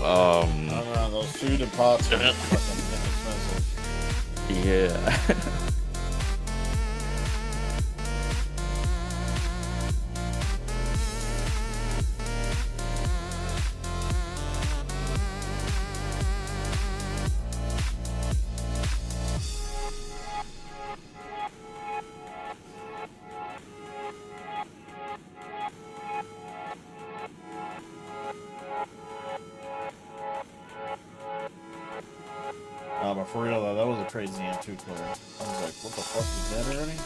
Speaker 7: I don't know, those food and pots are fucking expensive.
Speaker 12: Yeah.
Speaker 7: But for real though, that was a crazy M2 player. I was like, what the fuck, is dead already?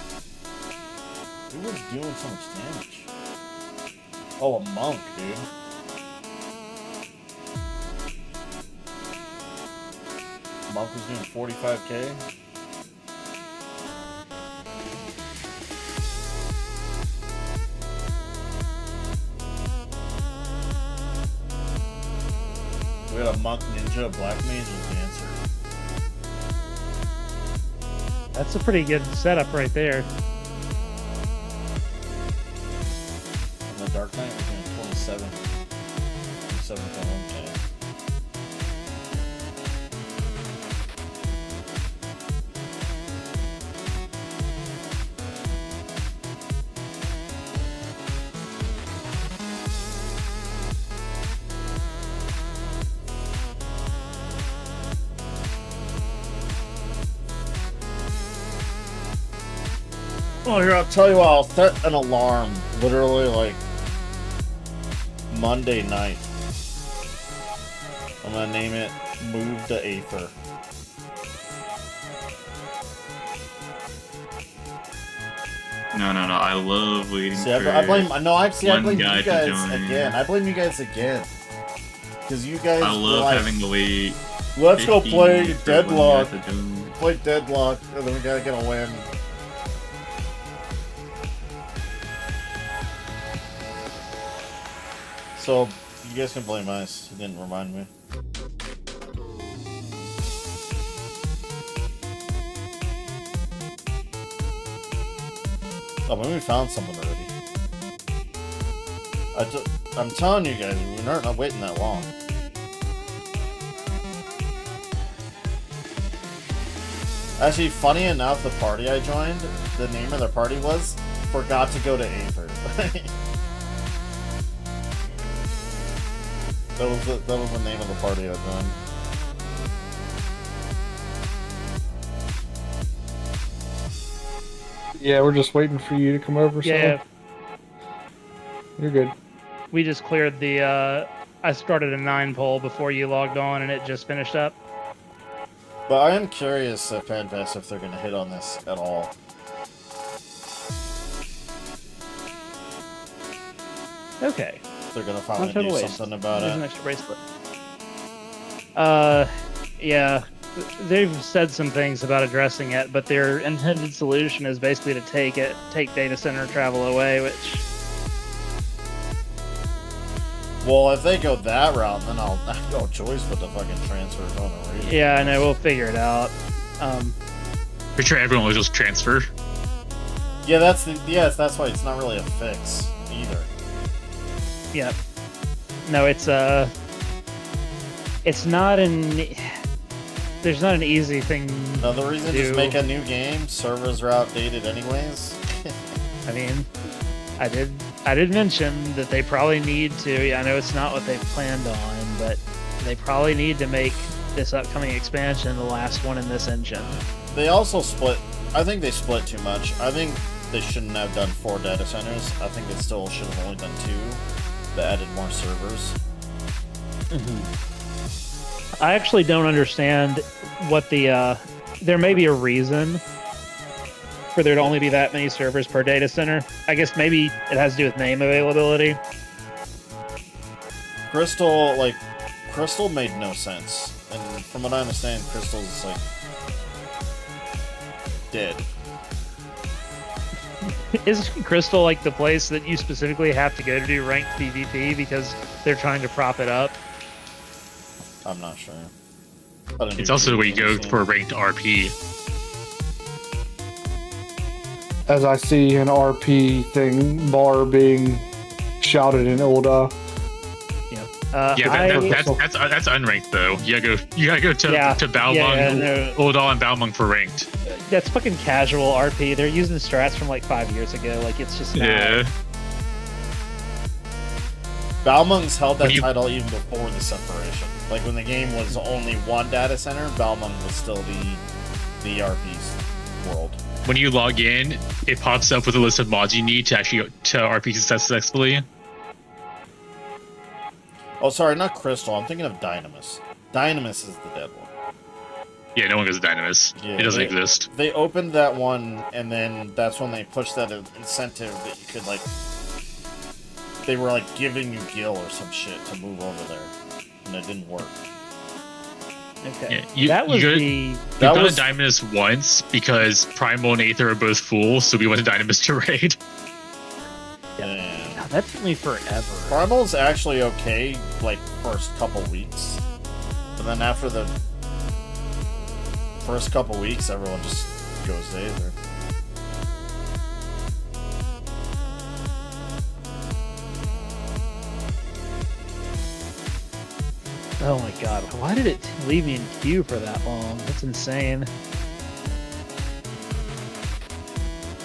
Speaker 7: Who was doing so much damage? Oh, a monk, dude. Monk was doing 45k? We had a monk ninja, a black mage, and a dancer.
Speaker 8: That's a pretty good setup right there.
Speaker 7: And the Dark Knight was doing 27.1k. Oh, here, I'll tell you what, I'll set an alarm, literally, like, Monday night. I'm gonna name it Move the Aether.
Speaker 10: No, I love waiting
Speaker 7: See,
Speaker 10: for
Speaker 7: I blame, no, I blame you
Speaker 10: guy to
Speaker 7: guys
Speaker 10: join.
Speaker 7: again. I blame you guys again. Because you guys
Speaker 10: I
Speaker 7: were
Speaker 10: love
Speaker 7: like,
Speaker 10: having to wait.
Speaker 7: let's go
Speaker 10: 15
Speaker 7: play
Speaker 10: for one
Speaker 7: Deadlock.
Speaker 10: guy to join.
Speaker 7: Play Deadlock, and then we gotta get a win. So, You guys can blame Ice. He didn't remind me. Oh, but we found someone already. I'm telling you guys, we're not waiting that long. Actually, funny enough, the party I joined, the name of the party was Forgot to Go to Aether. That was the name of the party I joined.
Speaker 9: Yeah, we're just waiting for you to come over.
Speaker 8: Yeah.
Speaker 9: So. You're good.
Speaker 8: We just cleared the, I started a 9 poll before you logged on, and it just finished up.
Speaker 7: But I am curious, Padfest, if they're going to hit on this at all.
Speaker 8: Okay.
Speaker 7: They're going to finally do something about
Speaker 8: There's
Speaker 7: it.
Speaker 8: an extra bracelet. Yeah. They've said some things about addressing it, but their intended solution is basically to take data center travel away, which...
Speaker 7: Well, if they go that route, then I'll have no choice but to fucking transfer it on a region.
Speaker 8: Yeah, I know, we'll figure it out.
Speaker 3: Pretty sure everyone will just transfer.
Speaker 7: Yeah, that's why it's not really a fix either.
Speaker 8: Yeah. No, it's not there's not an easy thing.
Speaker 7: Another reason, just make a new game. Servers are outdated anyways.
Speaker 8: I mean, I did mention that they probably need to. Yeah, I know it's not what they've planned on, but they probably need to make this upcoming expansion the last one in this engine.
Speaker 7: They also split. I think they split too much. I think they shouldn't have done 4 data centers. I think they still should have only done 2. They added more servers.
Speaker 8: I actually don't understand what the there may be a reason for there to only be that many servers per data center. I guess maybe it has to do with name availability.
Speaker 7: Crystal made no sense. And from what I understand, Crystal's like dead.
Speaker 8: Isn't Crystal like the place that you specifically have to go to do ranked PvP because they're trying to prop it up?
Speaker 7: I'm not sure.
Speaker 3: It's also where you go for ranked RP.
Speaker 9: As I see an RP thing bar being shouted in Ulda.
Speaker 3: That's unranked though. You gotta go to Balmung, Ulda, and Balmung for ranked.
Speaker 8: That's fucking casual RP. They're using strats from like 5 years ago. Like it's just not...
Speaker 3: Yeah.
Speaker 7: Balmung's held that title even before the separation. Like when the game was only 1 data center, Balmung was still the RP's world.
Speaker 3: When you log in, it pops up with a list of mods you need to actually to RP successfully.
Speaker 7: Oh, sorry, not Crystal. I'm thinking of Dynamis. Dynamis is the dead one.
Speaker 3: Yeah, no one goes to Dynamis.
Speaker 7: Yeah,
Speaker 3: it doesn't exist.
Speaker 7: They opened that one, and then that's when they pushed that incentive that you could, like... They were, like, giving you Gil or some shit to move over there. And it didn't work.
Speaker 8: Okay.
Speaker 3: Yeah, we got to Dynamis once because Primal and Aether are both full, so we went to Dynamis to raid.
Speaker 7: Yeah.
Speaker 8: God, that took me forever.
Speaker 7: Primal's actually okay, like, first couple weeks. But then after the first couple weeks, everyone just goes to Aether.
Speaker 8: Oh my god, why did it leave me in queue for that long? That's insane.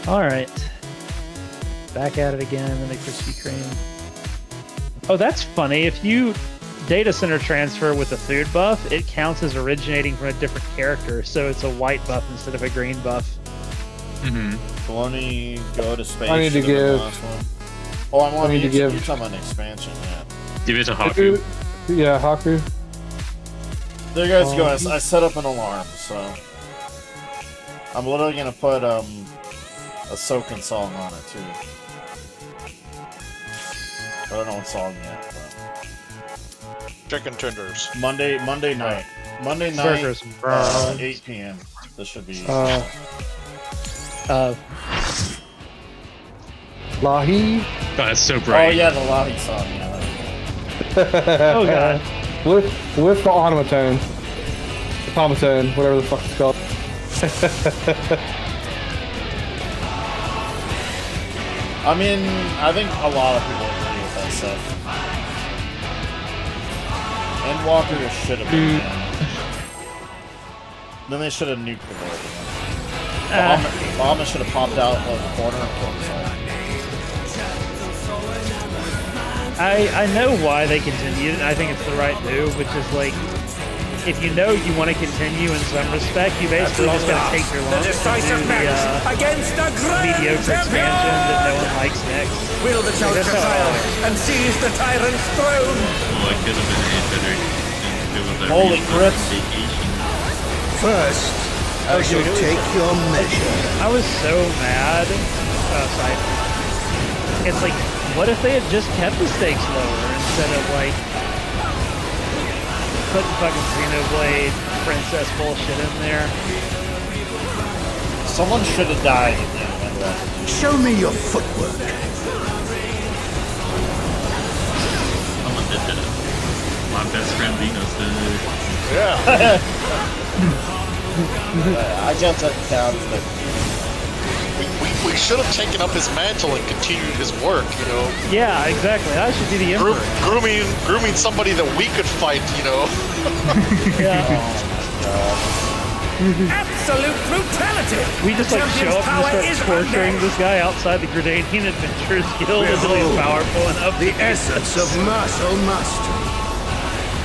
Speaker 8: Alright. Back at it again, and the Krispy Kreme. Oh, that's funny. If you data center transfer with a food buff, it counts as originating from a different character, so it's a white buff instead of a green buff.
Speaker 7: Baloney, go to space.
Speaker 9: I need to give...
Speaker 7: Oh, I need to give... You're talking about an expansion, yeah.
Speaker 3: Give it to Haku.
Speaker 9: Yeah, Haku.
Speaker 7: There you guys go. I set up an alarm, so... I'm literally gonna put, a Soken song on it, too. I don't know what song yet, but...
Speaker 11: Chicken tenders.
Speaker 7: Monday night. Monday night, 8 p.m. This should be...
Speaker 9: Lahi?
Speaker 3: Oh, that's so bright.
Speaker 7: Oh, yeah, the Lahi song, yeah.
Speaker 8: Oh god.
Speaker 9: With the automaton. Automaton, whatever the fuck it's called.
Speaker 7: I mean, I think a lot of people agree with that stuff. Endwalker should have been banned. Then they should have nuked the board again. Obama should have popped out of the corner and killed himself.
Speaker 8: I know why they continued, and I think it's the right move, which is like, if you know you want to continue in some respect, you basically just gotta take your lumps and do the mediocre expansion that no one likes next.
Speaker 2: Will the challenger trial and seize the tyrant's throne?
Speaker 10: Well, I could have been a better do with their
Speaker 7: Holy crits.
Speaker 10: vacation.
Speaker 4: First, I shall take your measure.
Speaker 8: I was so mad. It's like, what if they had just kept the stakes lower instead of like putting fucking Xenoblade princess bullshit in there?
Speaker 7: Someone should have died in the Endwalker.
Speaker 4: Show me your footwork.
Speaker 10: Someone did that. My best friend Dino's did.
Speaker 11: Yeah.
Speaker 7: I guess that counts, but
Speaker 11: We should have taken up his mantle and continued his work, you know.
Speaker 8: Yeah, exactly. I should be the emperor.
Speaker 11: Grooming somebody that we could fight, you know.
Speaker 8: Yeah.
Speaker 2: Absolute brutality!
Speaker 8: We just like show up and just start torturing this guy outside the Grenadian Adventurers Guild until he's powerful enough.
Speaker 4: The essence of martial mastery.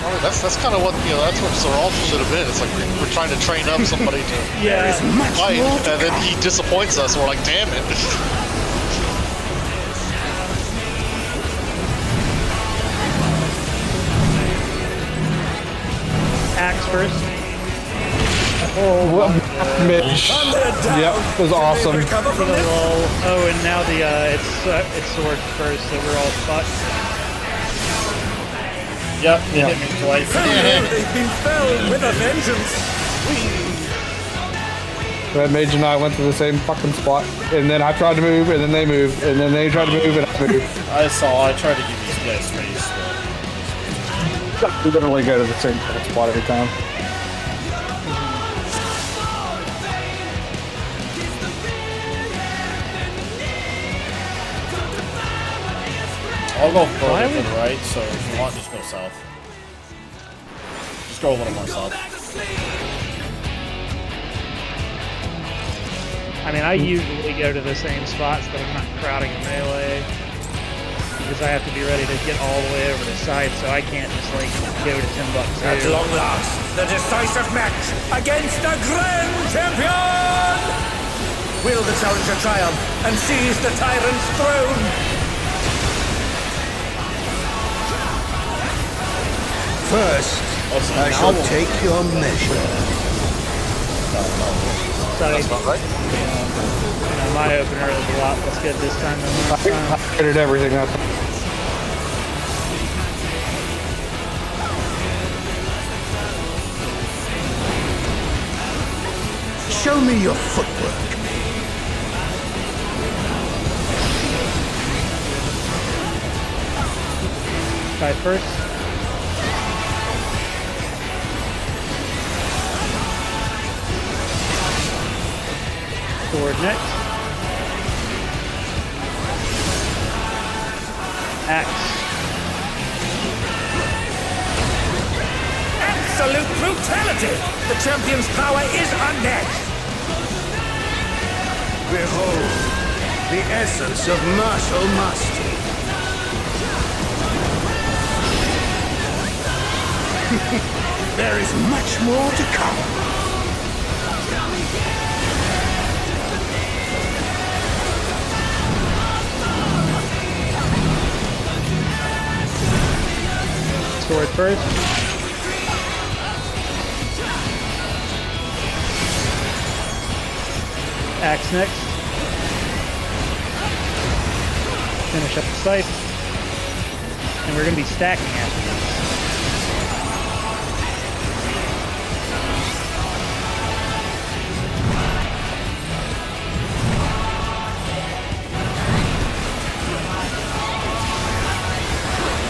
Speaker 11: Well, that's kind of what, you know, that's what Zeralta should have been. It's like we're trying to train up somebody to fight, and then he disappoints us. We're like, damn it.
Speaker 8: Axe first.
Speaker 9: Oh, Mitch. Yep, it was awesome.
Speaker 8: Oh, and now the it's sword first, so we're all fucked.
Speaker 7: yep, they hit me twice.
Speaker 2: They've been felled with a vengeance!
Speaker 9: Red Mage and I went to the same fucking spot, and then I tried to move, and then they moved, and then they tried to move, and I moved.
Speaker 7: I tried to give these guys space, but...
Speaker 9: We literally go to the same fucking spot every time.
Speaker 7: I'll go further to the right, so if you want, just go south. Just go a little more south.
Speaker 8: I mean, I usually go to the same spots, but I'm not crowding a melee. Because I have to be ready to get all the way over the side, so I can't just like go to Timbuktu.
Speaker 2: At long last, the decisive match against the Grand Champion! Will the challenger triumph and seize the tyrant's throne?
Speaker 4: First, I shall take your measure.
Speaker 8: That's not right. My opener is a lot less good this time than last time.
Speaker 9: I figured everything up.
Speaker 4: Show me your footwork.
Speaker 8: Try first. Sword next. Axe.
Speaker 2: Absolute brutality! The champion's power is unmatched!
Speaker 4: Behold, the essence of martial mastery. There is much more to come.
Speaker 8: Sword first. Axe next. Finish up the scythe. And we're going to be stacking after this.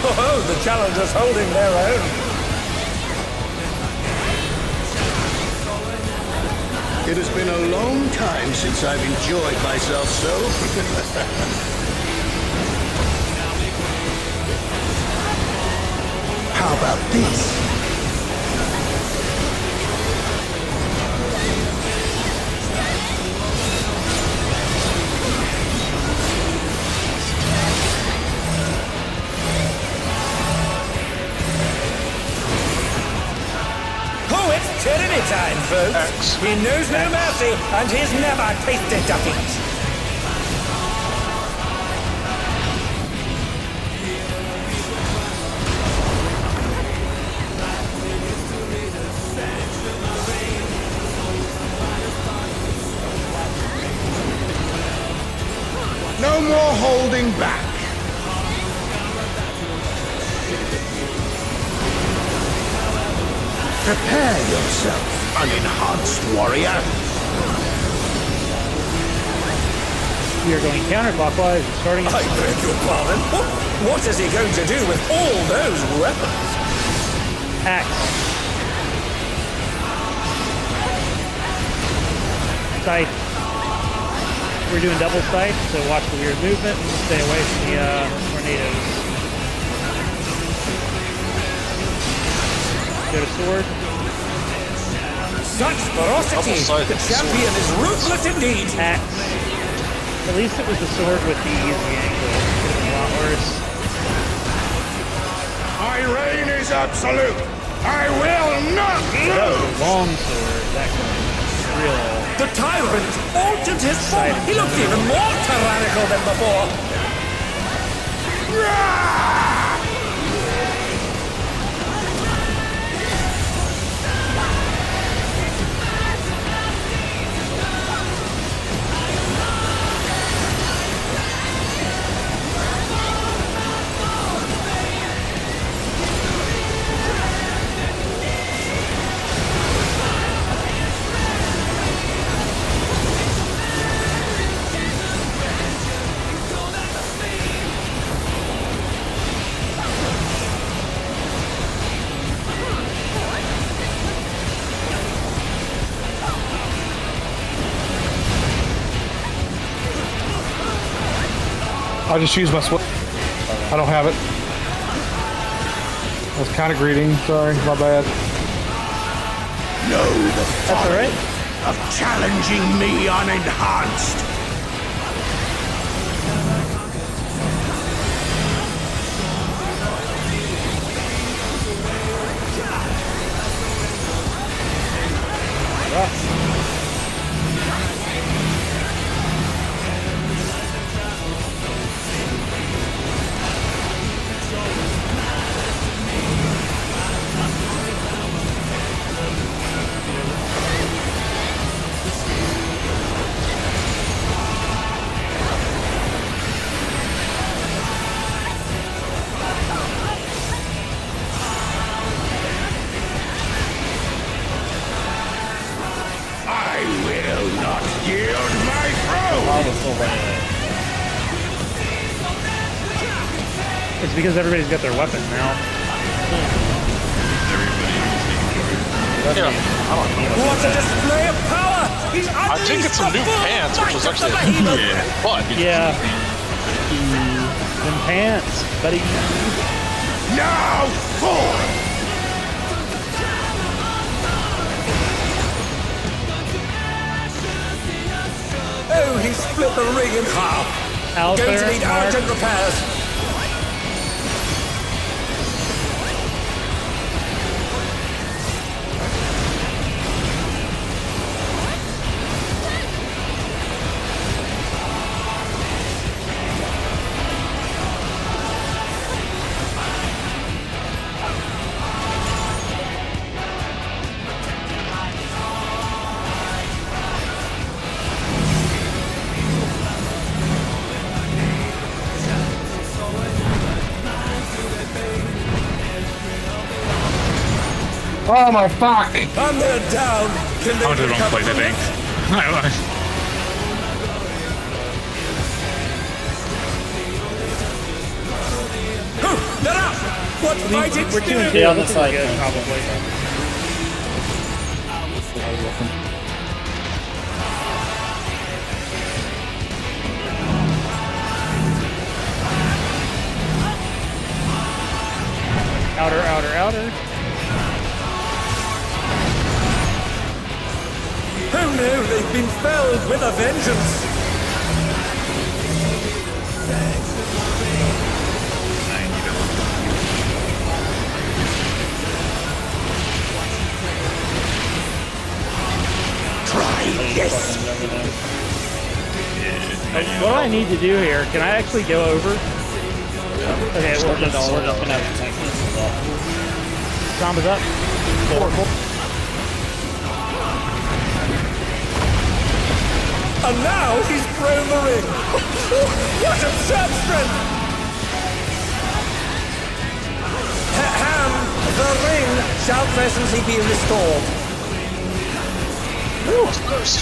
Speaker 2: Oh, the challengers holding their own.
Speaker 4: It has been a long time since I've enjoyed myself so. How about this?
Speaker 2: Oh, it's tyranny time, folks. He knows no mercy, and he's never tasted defeat.
Speaker 4: No more holding back. Prepare yourself, unenhanced warrior.
Speaker 8: You're going counterclockwise and starting at
Speaker 2: I beg your pardon? What is he going to do with all those weapons?
Speaker 8: axe. Scythe. We're doing double scythe, so watch the weird movement and stay away from the tornadoes. Go to sword.
Speaker 2: Such ferocity! The champion is ruthless indeed!
Speaker 8: Axe. At least it was the sword with the easy angle. Could have been a lot worse.
Speaker 4: My reign is absolute. I will not lose.
Speaker 8: Long sword. That kind of real.
Speaker 2: The tyrant altered his form! He looked even more tyrannical than before!
Speaker 9: I just used my sword. I don't have it. I was kind of greeting. Sorry, my bad.
Speaker 4: Know the
Speaker 8: That's all right.
Speaker 4: of challenging me unenhanced.
Speaker 8: It's because everybody's got their weapons now.
Speaker 11: Yeah.
Speaker 2: What a display of power! He's
Speaker 11: I think it's some new pants, which was actually fun.
Speaker 8: Yeah. Them pants, buddy.
Speaker 4: Now forward!
Speaker 2: Oh, he split the ring in half!
Speaker 8: Out
Speaker 2: Going
Speaker 8: there,
Speaker 2: to need
Speaker 8: Mark.
Speaker 2: urgent repairs!
Speaker 9: Oh my fuck!
Speaker 2: And they're down! Can they
Speaker 3: I went to the wrong
Speaker 2: recover
Speaker 3: place, I
Speaker 2: from
Speaker 3: think.
Speaker 2: it? They're up! What fighting
Speaker 8: We're 2 and 2.
Speaker 7: Stay on the
Speaker 8: This is
Speaker 7: side,
Speaker 8: good,
Speaker 7: man.
Speaker 8: probably. Outer.
Speaker 2: Who knew they've been felled with a vengeance? Try this.
Speaker 8: What do I need to do here? Can I actually go over? Okay, we'll just all
Speaker 7: We're just gonna have to tank this as well.
Speaker 8: Zombies up.
Speaker 2: And now he's thrown the ring. What absurd strength! Ham, the ring shall presently be restored.
Speaker 11: Ooh, of course.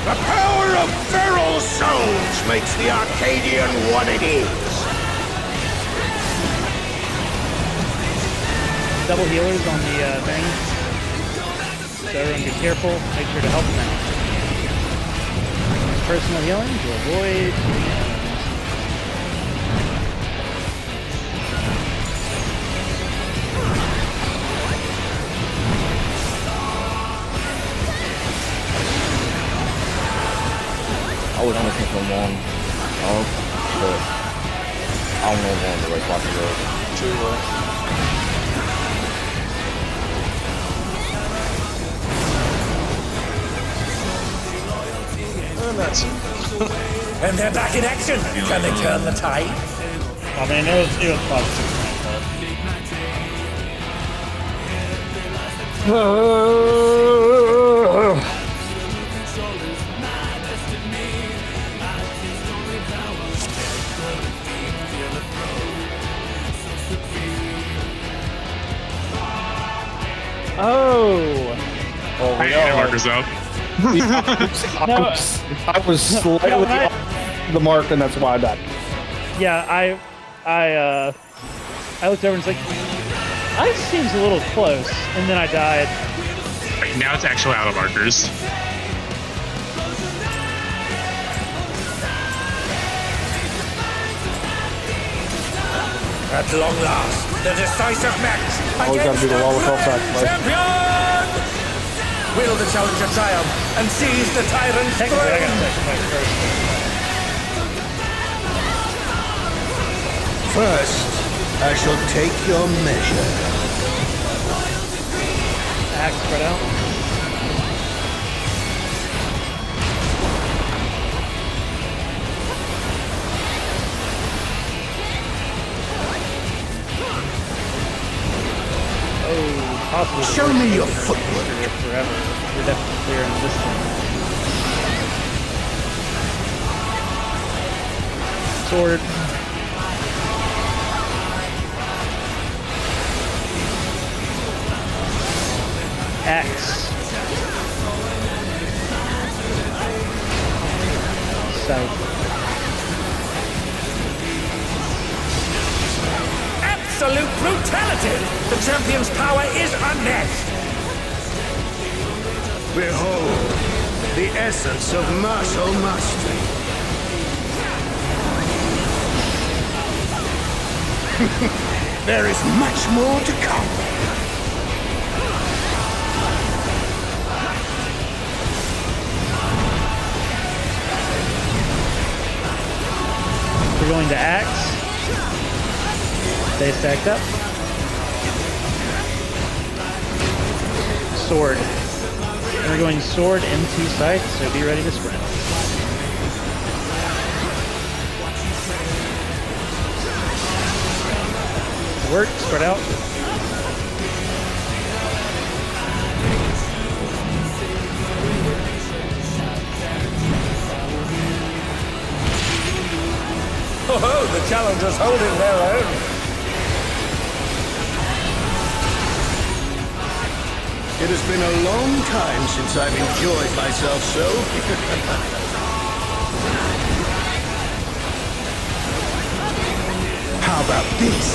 Speaker 4: The power of feral souls makes the Arcadian what it is.
Speaker 8: Double healers on the thing. So everyone be careful. Make sure to help them out. Personal healing to avoid.
Speaker 12: I was only thinking one of, but I don't know one the right spot to go.
Speaker 11: And that's it.
Speaker 2: And they're back in action. Can they turn the tide?
Speaker 7: I mean, it was positive.
Speaker 3: I hate the markers out.
Speaker 9: I was slightly off the mark, and that's why I died.
Speaker 8: Yeah, I looked over and was like, "This seems a little close," and then I died.
Speaker 3: Right, now it's actually out of markers.
Speaker 2: At long last, the decisive match
Speaker 9: Always gotta do the wall with sacrifice.
Speaker 2: champion! Will the challenger triumph and seize the tyrant's
Speaker 8: Technically, I got
Speaker 2: throne?
Speaker 8: sacrificed first.
Speaker 4: First, I shall take your measure.
Speaker 8: Axe spread out. Oh, possibly.
Speaker 4: Show me your footwork.
Speaker 8: Forever. We're definitely clearing this one. Sword. Axe. Scythe.
Speaker 2: Absolute brutality! The champion's power is unmatched!
Speaker 4: Behold, the essence of martial mastery. There is much more to come.
Speaker 8: We're going to axe. Stay stacked up. sword. And we're going sword into sight, so be ready to sprint. Work, spread out.
Speaker 2: Oh, the challengers holding their own.
Speaker 4: It has been a long time since I've enjoyed myself so. How about this?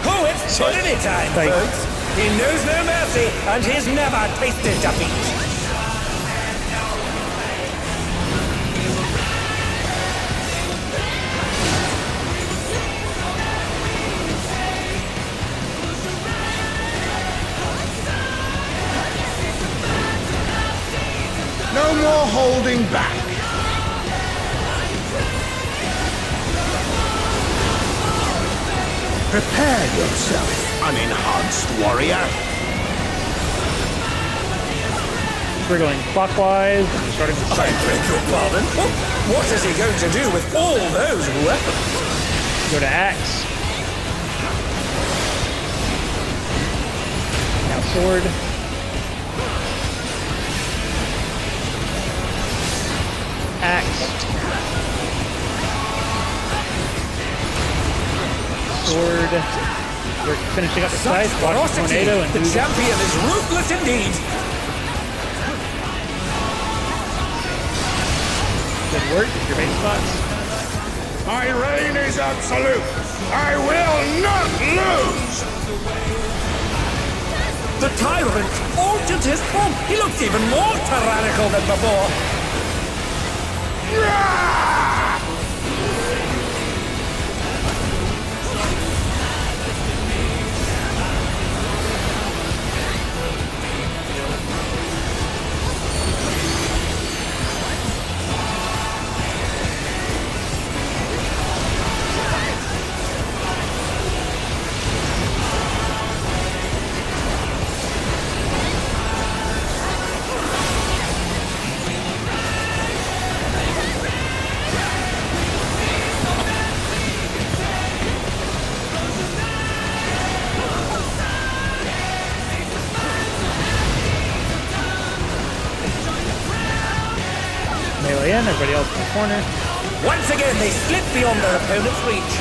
Speaker 2: Oh, it's Trinity time, folks. He knows no mercy, and he's never tasted defeat.
Speaker 4: No more holding back. Prepare yourself, unenhanced warrior.
Speaker 8: We're going clockwise, starting with
Speaker 2: I beg your pardon? What is he going to do with all those weapons?
Speaker 8: go to axe. Now sword. Axe. Sword. We're finishing up the side. Watch the tornado and
Speaker 2: the champion is ruthless indeed.
Speaker 8: Good work. Your base spots.
Speaker 4: My reign is absolute. I will not lose.
Speaker 2: The tyrant altered his form. He looks even more tyrannical than before.
Speaker 8: Melee in, everybody else in the corner.
Speaker 2: Once again, they slip beyond their opponent's reach.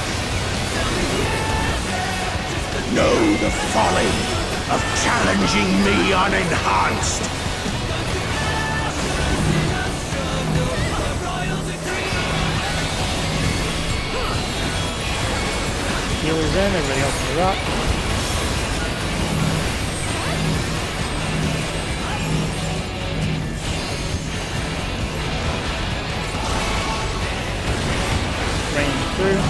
Speaker 4: Know the folly of challenging me unenhanced.
Speaker 8: Healers in, everybody else in the rock. Range through.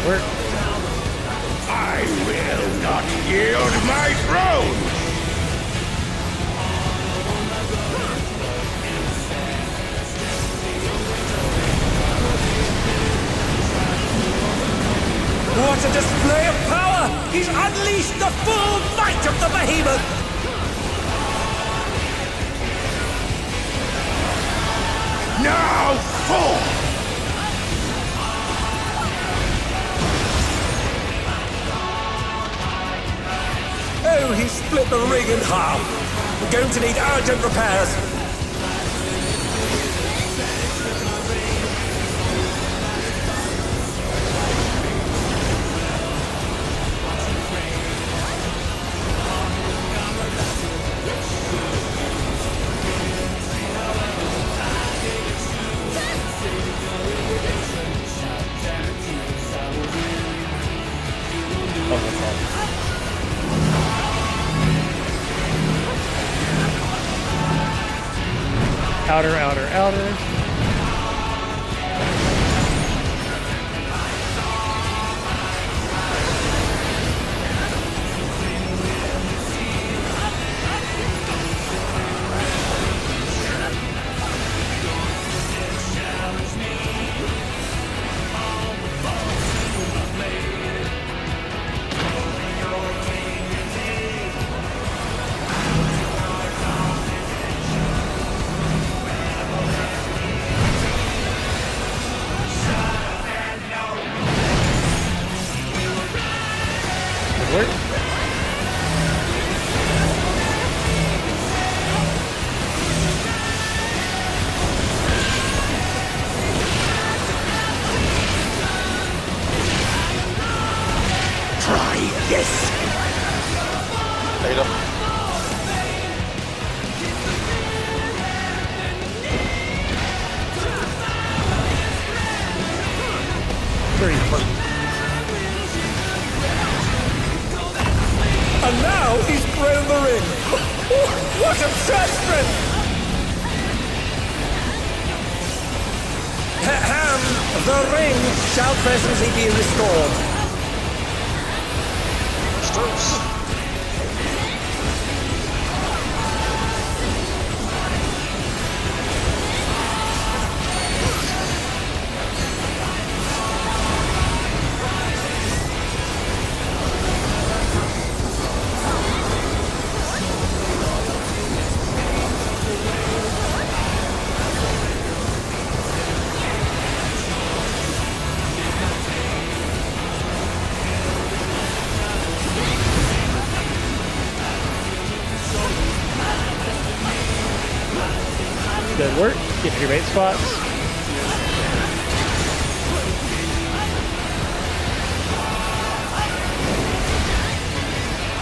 Speaker 8: Work.
Speaker 4: I will not yield my throne.
Speaker 2: What a display of power! He's unleashed the full might of the behemoth!
Speaker 4: Now fall!
Speaker 2: Oh, he split the ring in half. We're going to need urgent repairs.
Speaker 8: outer, outer, outer.
Speaker 2: And now he's thrown the ring. What obsession! The ring shall presently be restored.
Speaker 8: Good work. Get your bait spots.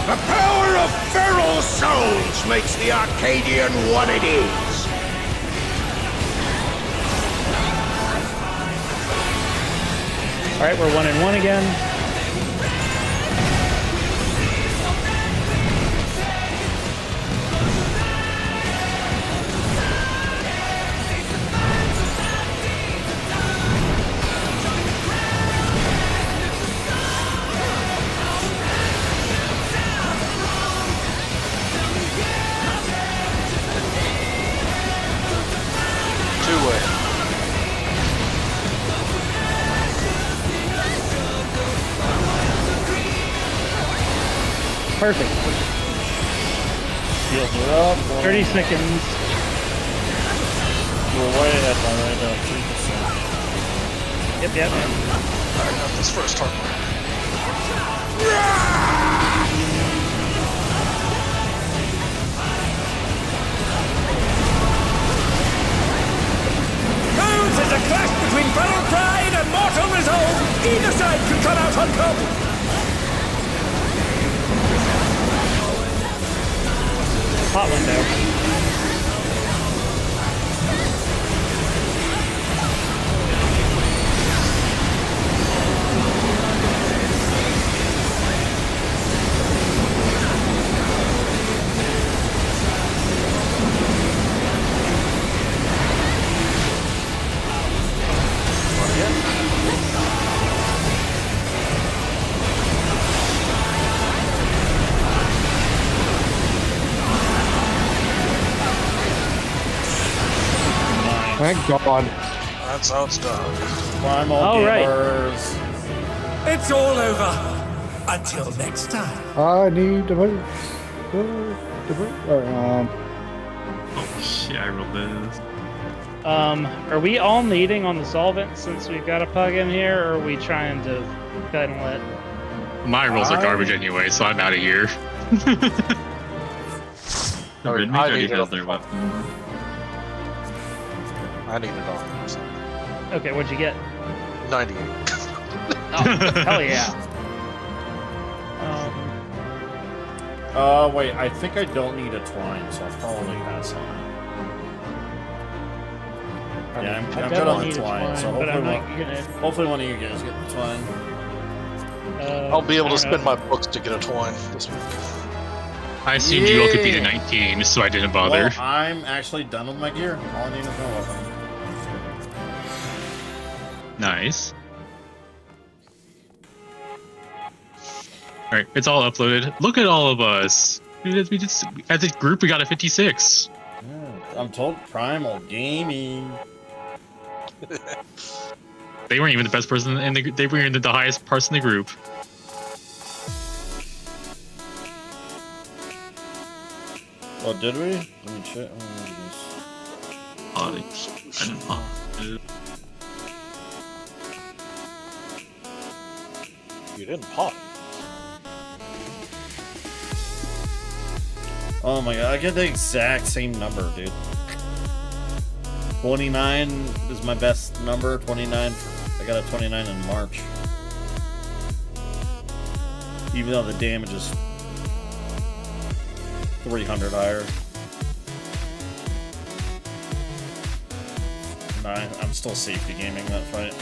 Speaker 4: The power of feral souls makes the Arcadian what it is.
Speaker 8: All right, we're 1-1 again. Perfect. 30 seconds.
Speaker 7: We're way ahead by right now, 3%.
Speaker 8: Yep.
Speaker 11: I got this first turn.
Speaker 2: Moves is a clash between feral pride and mortal resolve. Either side can come out on top.
Speaker 8: Hot window.
Speaker 9: Thank God.
Speaker 11: That's how it's done.
Speaker 7: Primal gamers.
Speaker 2: It's all over. Until next time.
Speaker 9: I need to move.
Speaker 10: Oh shit, I rolled this.
Speaker 8: Are we all meeting on the solvent since we've got a pug in here, or are we trying to cut and let?
Speaker 3: My rolls are garbage anyway, so I'm out of here.
Speaker 11: I
Speaker 10: Riddick already has their weapon.
Speaker 11: I need it on.
Speaker 8: Okay, what'd you get?
Speaker 11: 98.
Speaker 8: Oh, hell yeah.
Speaker 7: Wait, I think I don't need a twine, so I'll probably pass on it. Yeah, I'm good on the twine, so hopefully one of you guys get the twine.
Speaker 11: I'll be able to spend my books to get a twine this week.
Speaker 3: I assumed you all could beat a 19, so I didn't bother.
Speaker 7: Well, I'm actually done with my gear. All I need is my weapon.
Speaker 3: Nice. Alright, it's all uploaded. Look at all of us. We just, as a group, we got a 56.
Speaker 7: Yeah, I'm told Primal Gaming.
Speaker 3: They weren't even the best person in the group. They were the highest person in the group.
Speaker 7: Oh, did we? Let me check.
Speaker 10: I didn't pop it.
Speaker 11: You didn't pop.
Speaker 7: Oh my god, I get the exact same number, dude. 29 is my best number. 29. I got a 29 in March. Even though the damage is 300 higher. Nah, I'm still safety gaming that fight.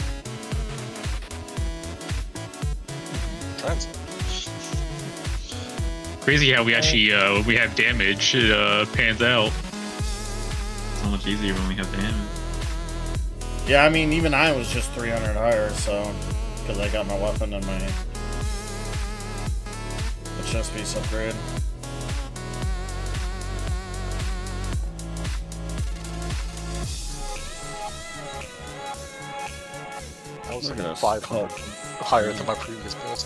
Speaker 3: Crazy how we actually we have damage. It pans out.
Speaker 10: So much easier when we have damage.
Speaker 7: Yeah, I mean, even I was just 300 higher, so because I got my weapon and my chest piece upgrade.
Speaker 11: I was like 500 higher than my previous build.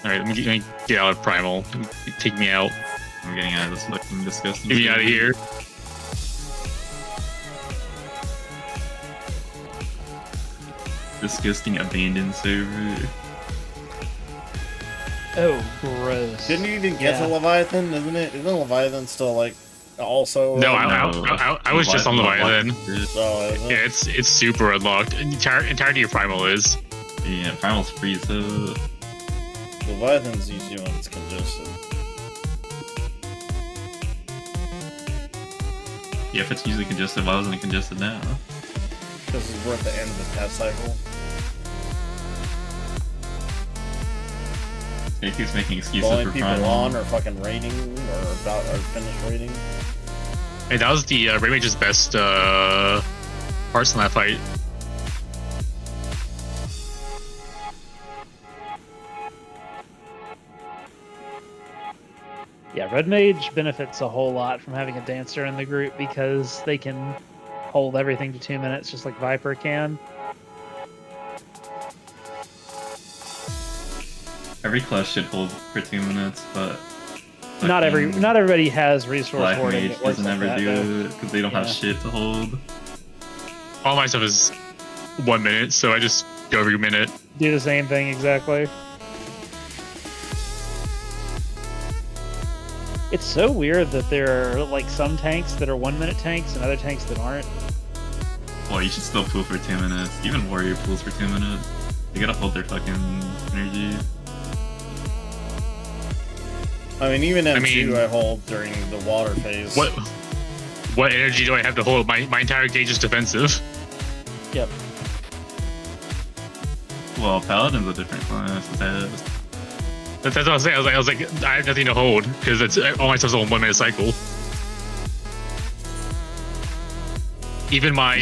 Speaker 3: Alright, let me get out of Primal. Take me out.
Speaker 10: I'm getting out of this fucking disgusting.
Speaker 3: Get me out of here.
Speaker 10: Disgusting abandoned server.
Speaker 8: Oh, gross.
Speaker 7: Didn't you even get to Leviathan? Isn't it? Isn't Leviathan still like also?
Speaker 3: No, I was just on Leviathan.
Speaker 7: So, is it?
Speaker 3: Yeah, it's super unlocked. Entirety of Primal is.
Speaker 10: Yeah, Primal's free, so
Speaker 7: Leviathan's easy when it's congested.
Speaker 10: yeah, if it's usually congested, why wasn't it congested now?
Speaker 7: Because we're at the end of the test cycle.
Speaker 10: He keeps making excuses
Speaker 7: Only
Speaker 10: for
Speaker 7: people
Speaker 10: Primal.
Speaker 7: on or fucking raiding or about or finished raiding.
Speaker 3: Hey, that was the Raymage's best parts in that fight.
Speaker 8: Yeah, Red Mage benefits a whole lot from having a dancer in the group because they can hold everything to 2 minutes just like Viper can.
Speaker 10: Every class should hold for 2 minutes, but
Speaker 8: Not everybody has resource
Speaker 10: Black
Speaker 8: hoarding.
Speaker 10: Mage doesn't ever do it because they don't have shit to hold.
Speaker 3: All my stuff is 1 minute, so I just go every minute.
Speaker 8: Do the same thing exactly. It's so weird that there are like some tanks that are 1 minute tanks and other tanks that aren't.
Speaker 10: Well, you should still pool for 2 minutes. Even Warrior pools for 2 minutes. They gotta hold their fucking energy.
Speaker 7: I mean, even M2 I hold during the water phase.
Speaker 3: What energy do I have to hold? My entire gauge is defensive.
Speaker 8: Yep.
Speaker 10: Well, Paladin's a different class.
Speaker 3: That's what I was saying. I was like, I have nothing to hold because it's all my stuff's on 1 minute cycle. Even my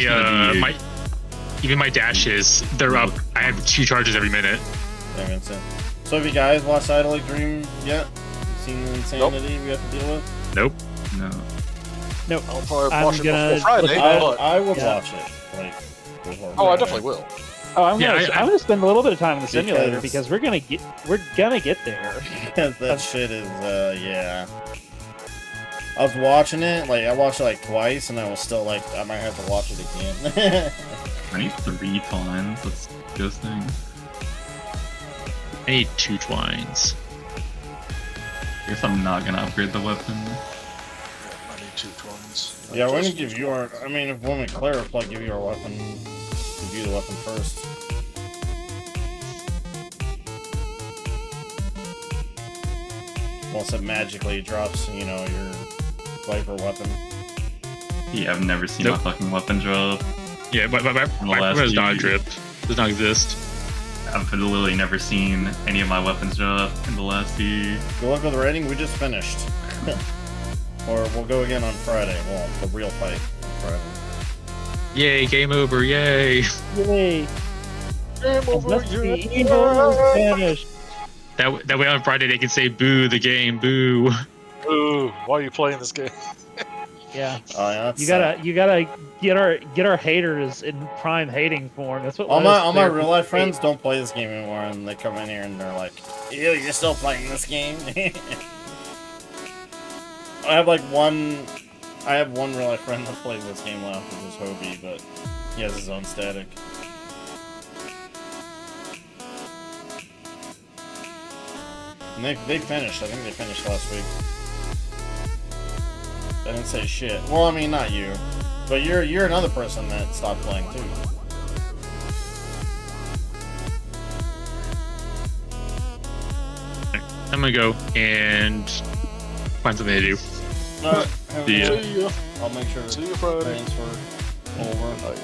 Speaker 3: even my dashes, they're up. I have 2 charges every minute.
Speaker 7: So have you guys watched Idle Dream yet? Seen the insanity we have to deal with?
Speaker 3: Nope.
Speaker 10: No.
Speaker 8: Nope.
Speaker 11: I'll probably watch it before Friday.
Speaker 7: I would watch it. Like,
Speaker 11: I definitely will.
Speaker 8: Oh, I'm gonna spend a little bit of time in the simulator because we're gonna get there.
Speaker 7: Because that shit is yeah. I was watching it, like I watched it like twice, and I was still like, I might have to watch it again.
Speaker 10: I need 3 twines. That's disgusting.
Speaker 3: I need 2 twines.
Speaker 10: I guess I'm not gonna upgrade the weapon.
Speaker 11: I need 2 twines.
Speaker 7: Yeah, we're gonna give you our. I mean, if when we clarify, give you our weapon. Give you the weapon first. Once it magically drops, you know, your Viper weapon.
Speaker 10: Yeah, I've never seen my fucking weapon drop.
Speaker 3: Yeah, but my weapon does not drip. Does not exist.
Speaker 10: I've literally never seen any of my weapons show up in the last few.
Speaker 7: Good luck with the rating. We just finished. Or we'll go again on Friday. Well, the real fight on Friday.
Speaker 3: Yay, game over, yay!
Speaker 8: Yay!
Speaker 11: Game over,
Speaker 8: The evil is vanished.
Speaker 3: That way on Friday they can say boo the game, boo.
Speaker 11: Ooh, why are you playing this game?
Speaker 8: Yeah.
Speaker 7: Oh, yeah, that's
Speaker 8: You gotta get our haters in prime hating form. That's what
Speaker 7: all my
Speaker 8: players
Speaker 7: real life friends don't play this game anymore, and they come in here and they're like, "Ew, you're still playing this game." I have one real life friend that plays this game left, which is Hobie, but he has his own static. And they finished. I think they finished last week. I didn't say shit. Well, I mean, not you, but you're another person that stopped playing too.
Speaker 3: I'm gonna go and find something to do.
Speaker 7: Alright,
Speaker 3: See ya.
Speaker 11: See ya.
Speaker 7: I'll make sure
Speaker 11: See you Friday.
Speaker 7: transfer over.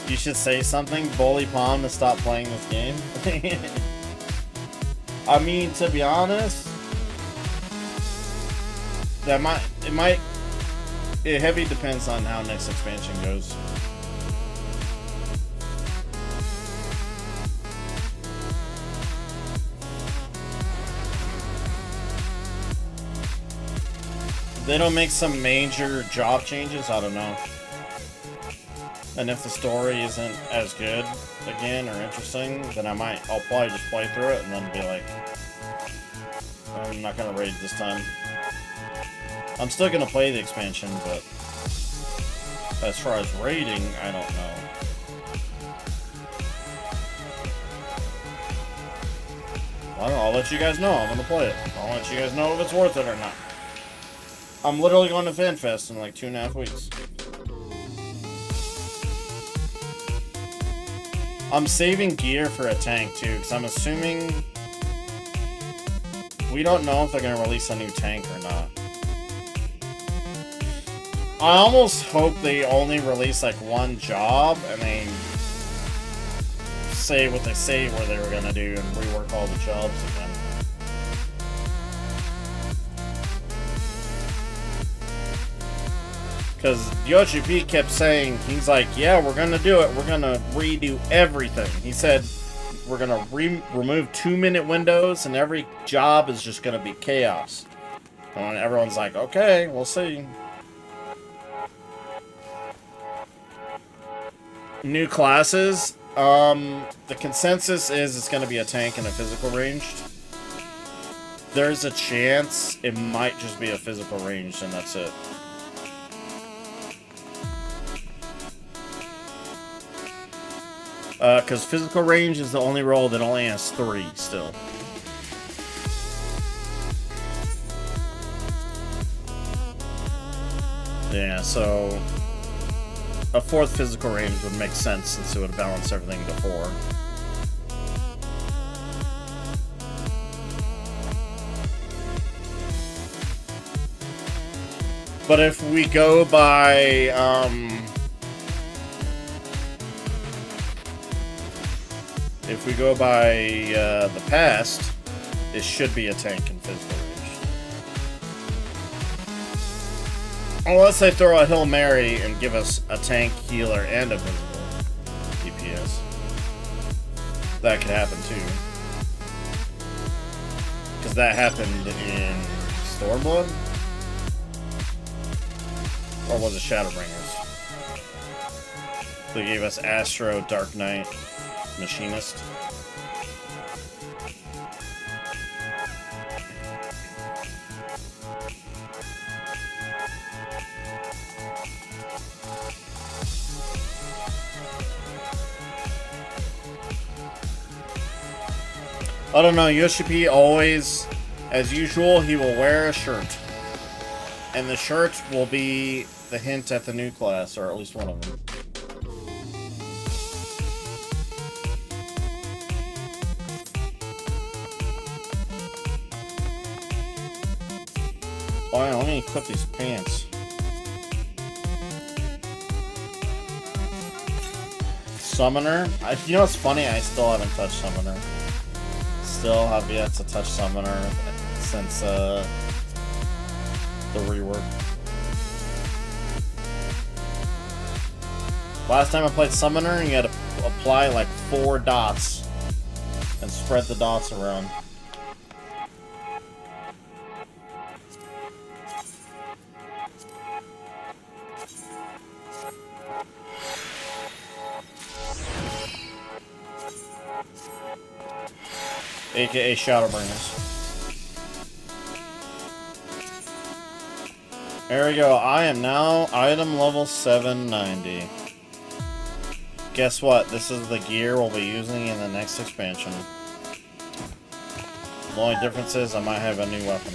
Speaker 7: You should say something, bully Palm, to stop playing this game. I mean, to be honest, it heavy depends on how next expansion goes. If they don't make some major job changes, I don't know. And if the story isn't as good again or interesting, then I'll probably just play through it and then be like, I'm not gonna raid this time. I'm still gonna play the expansion, but as far as raiding, I don't know. I'll let you guys know. I'm gonna play it. I'll let you guys know if it's worth it or not. I'm literally going to FanFest in like 2.5 weeks. I'm saving gear for a tank too, because I'm assuming we don't know if they're going to release a new tank or not. I almost hope they only release like one job and they say what they say where they were going to do and rework all the jobs again. Because Yoshi P kept saying, he's like, yeah, we're going to do it. We're going to redo everything. He said, we're going to remove 2-minute windows and every job is just going to be chaos. And everyone's like, okay, we'll see. New classes. The consensus is it's going to be a tank and a physical ranged. There's a chance it might just be a physical ranged and that's it. Because physical range is the only role that only has 3 still. Yeah, so a 4th physical range would make sense since it would balance everything to 4. But if we go by, the past, it should be a tank in physical range. Unless they throw a Hail Mary and give us a tank, healer, and a physical DPS. That could happen too. Because that happened in Stormblood? Or was it Shadowbringers? They gave us Astro, Dark Knight, Machinist. I don't know, Yoshi P always, as usual, he will wear a shirt. And the shirt will be the hint at the new class, or at least one of them. Oh yeah, let me equip these pants. Summoner. You know what's funny? I still haven't touched Summoner. Still have yet to touch Summoner since the rework. Last time I played Summoner, you had to apply like 4 dots and spread the dots around. AKA Shadowbringers. There we go. I am now item level 790. Guess what? This is the gear we'll be using in the next expansion. The only difference is I might have a new weapon.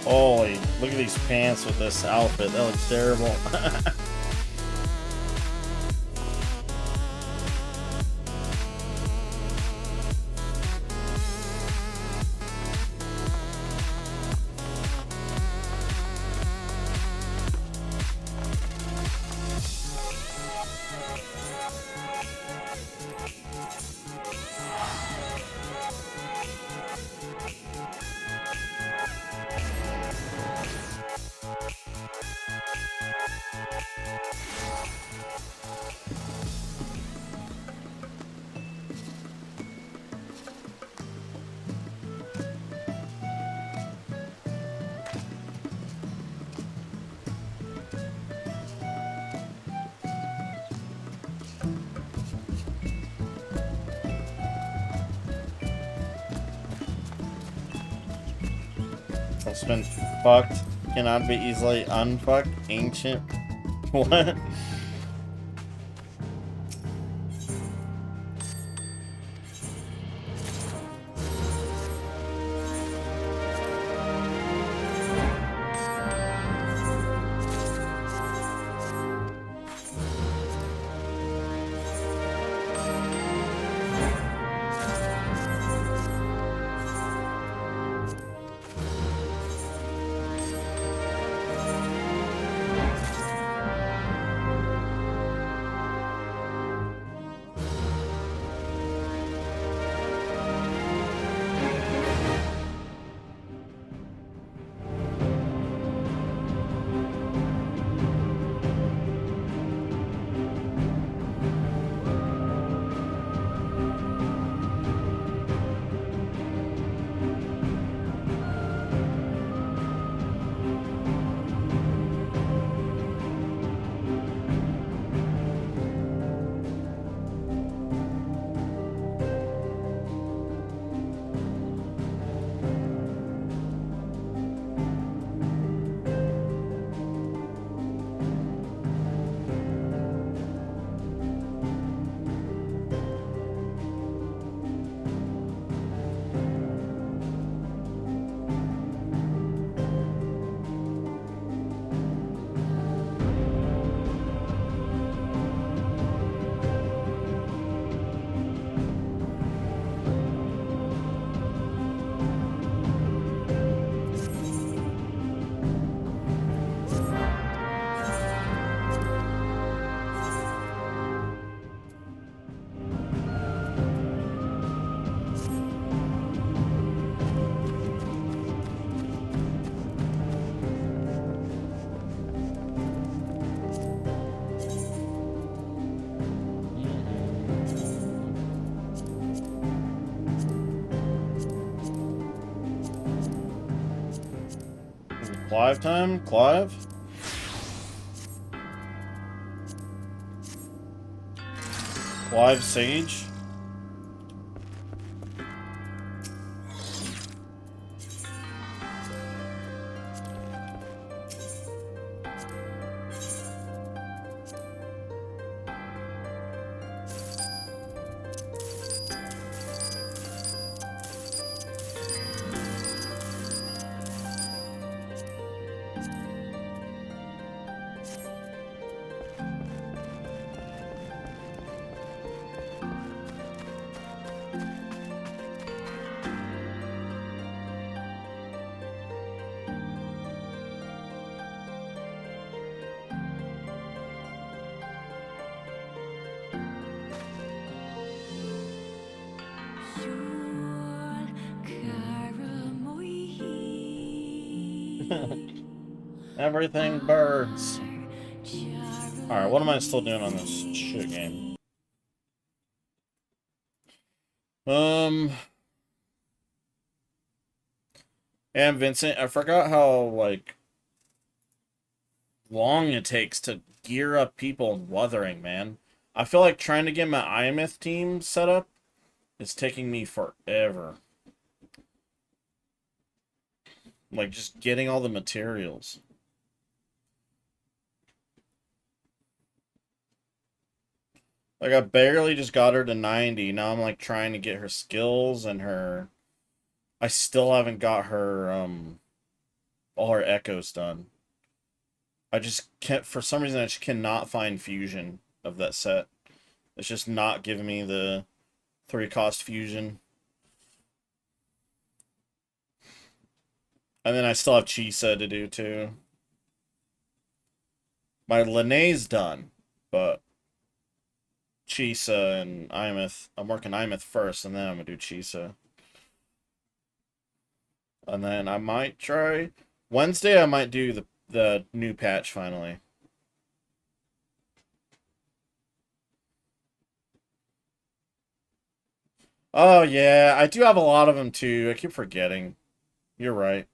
Speaker 7: Holy, look at these pants with this outfit. That looks terrible. It's been fucked. Cannot be easily unfucked. Ancient. What? Clive time? Clive? Clive Sage? Everything burns. Alright, what am I still doing on this shit game? And Vincent, I forgot how, like, long it takes to gear up people in Wuthering, man. I feel like trying to get my IMF team set up is taking me forever. Like, just getting all the materials. Like, I barely just got her to 90. Now I'm, like, trying to get her skills and her... I still haven't got her, all her echoes done. I just can't... For some reason, I just cannot find fusion of that set. It's just not giving me the 3-cost fusion. And then I still have Chisa to do, too. My Linnea's done, but... Chisa and Imeth. I'm working Imeth first, and then I'm gonna do Chisa. And then I might try... Wednesday, I might do the new patch, finally. Oh, yeah. I do have a lot of them, too. I keep forgetting. You're right.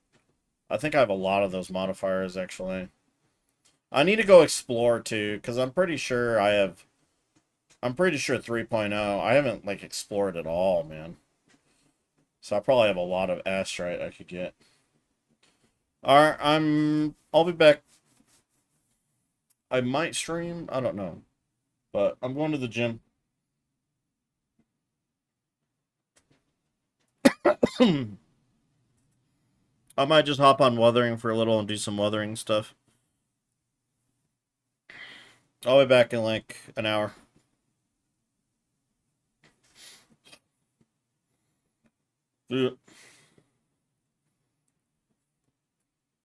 Speaker 7: I think I have a lot of those modifiers, actually. I need to go explore, too, because I'm pretty sure I have... I'm pretty sure 3.0. I haven't, like, explored at all, man. So I probably have a lot of astrite I could get. Alright, I'll be back. I might stream. I don't know. But I'm going to the gym. I might just hop on Wuthering for a little and do some Wuthering stuff. I'll be back in, like, an hour. Yeah.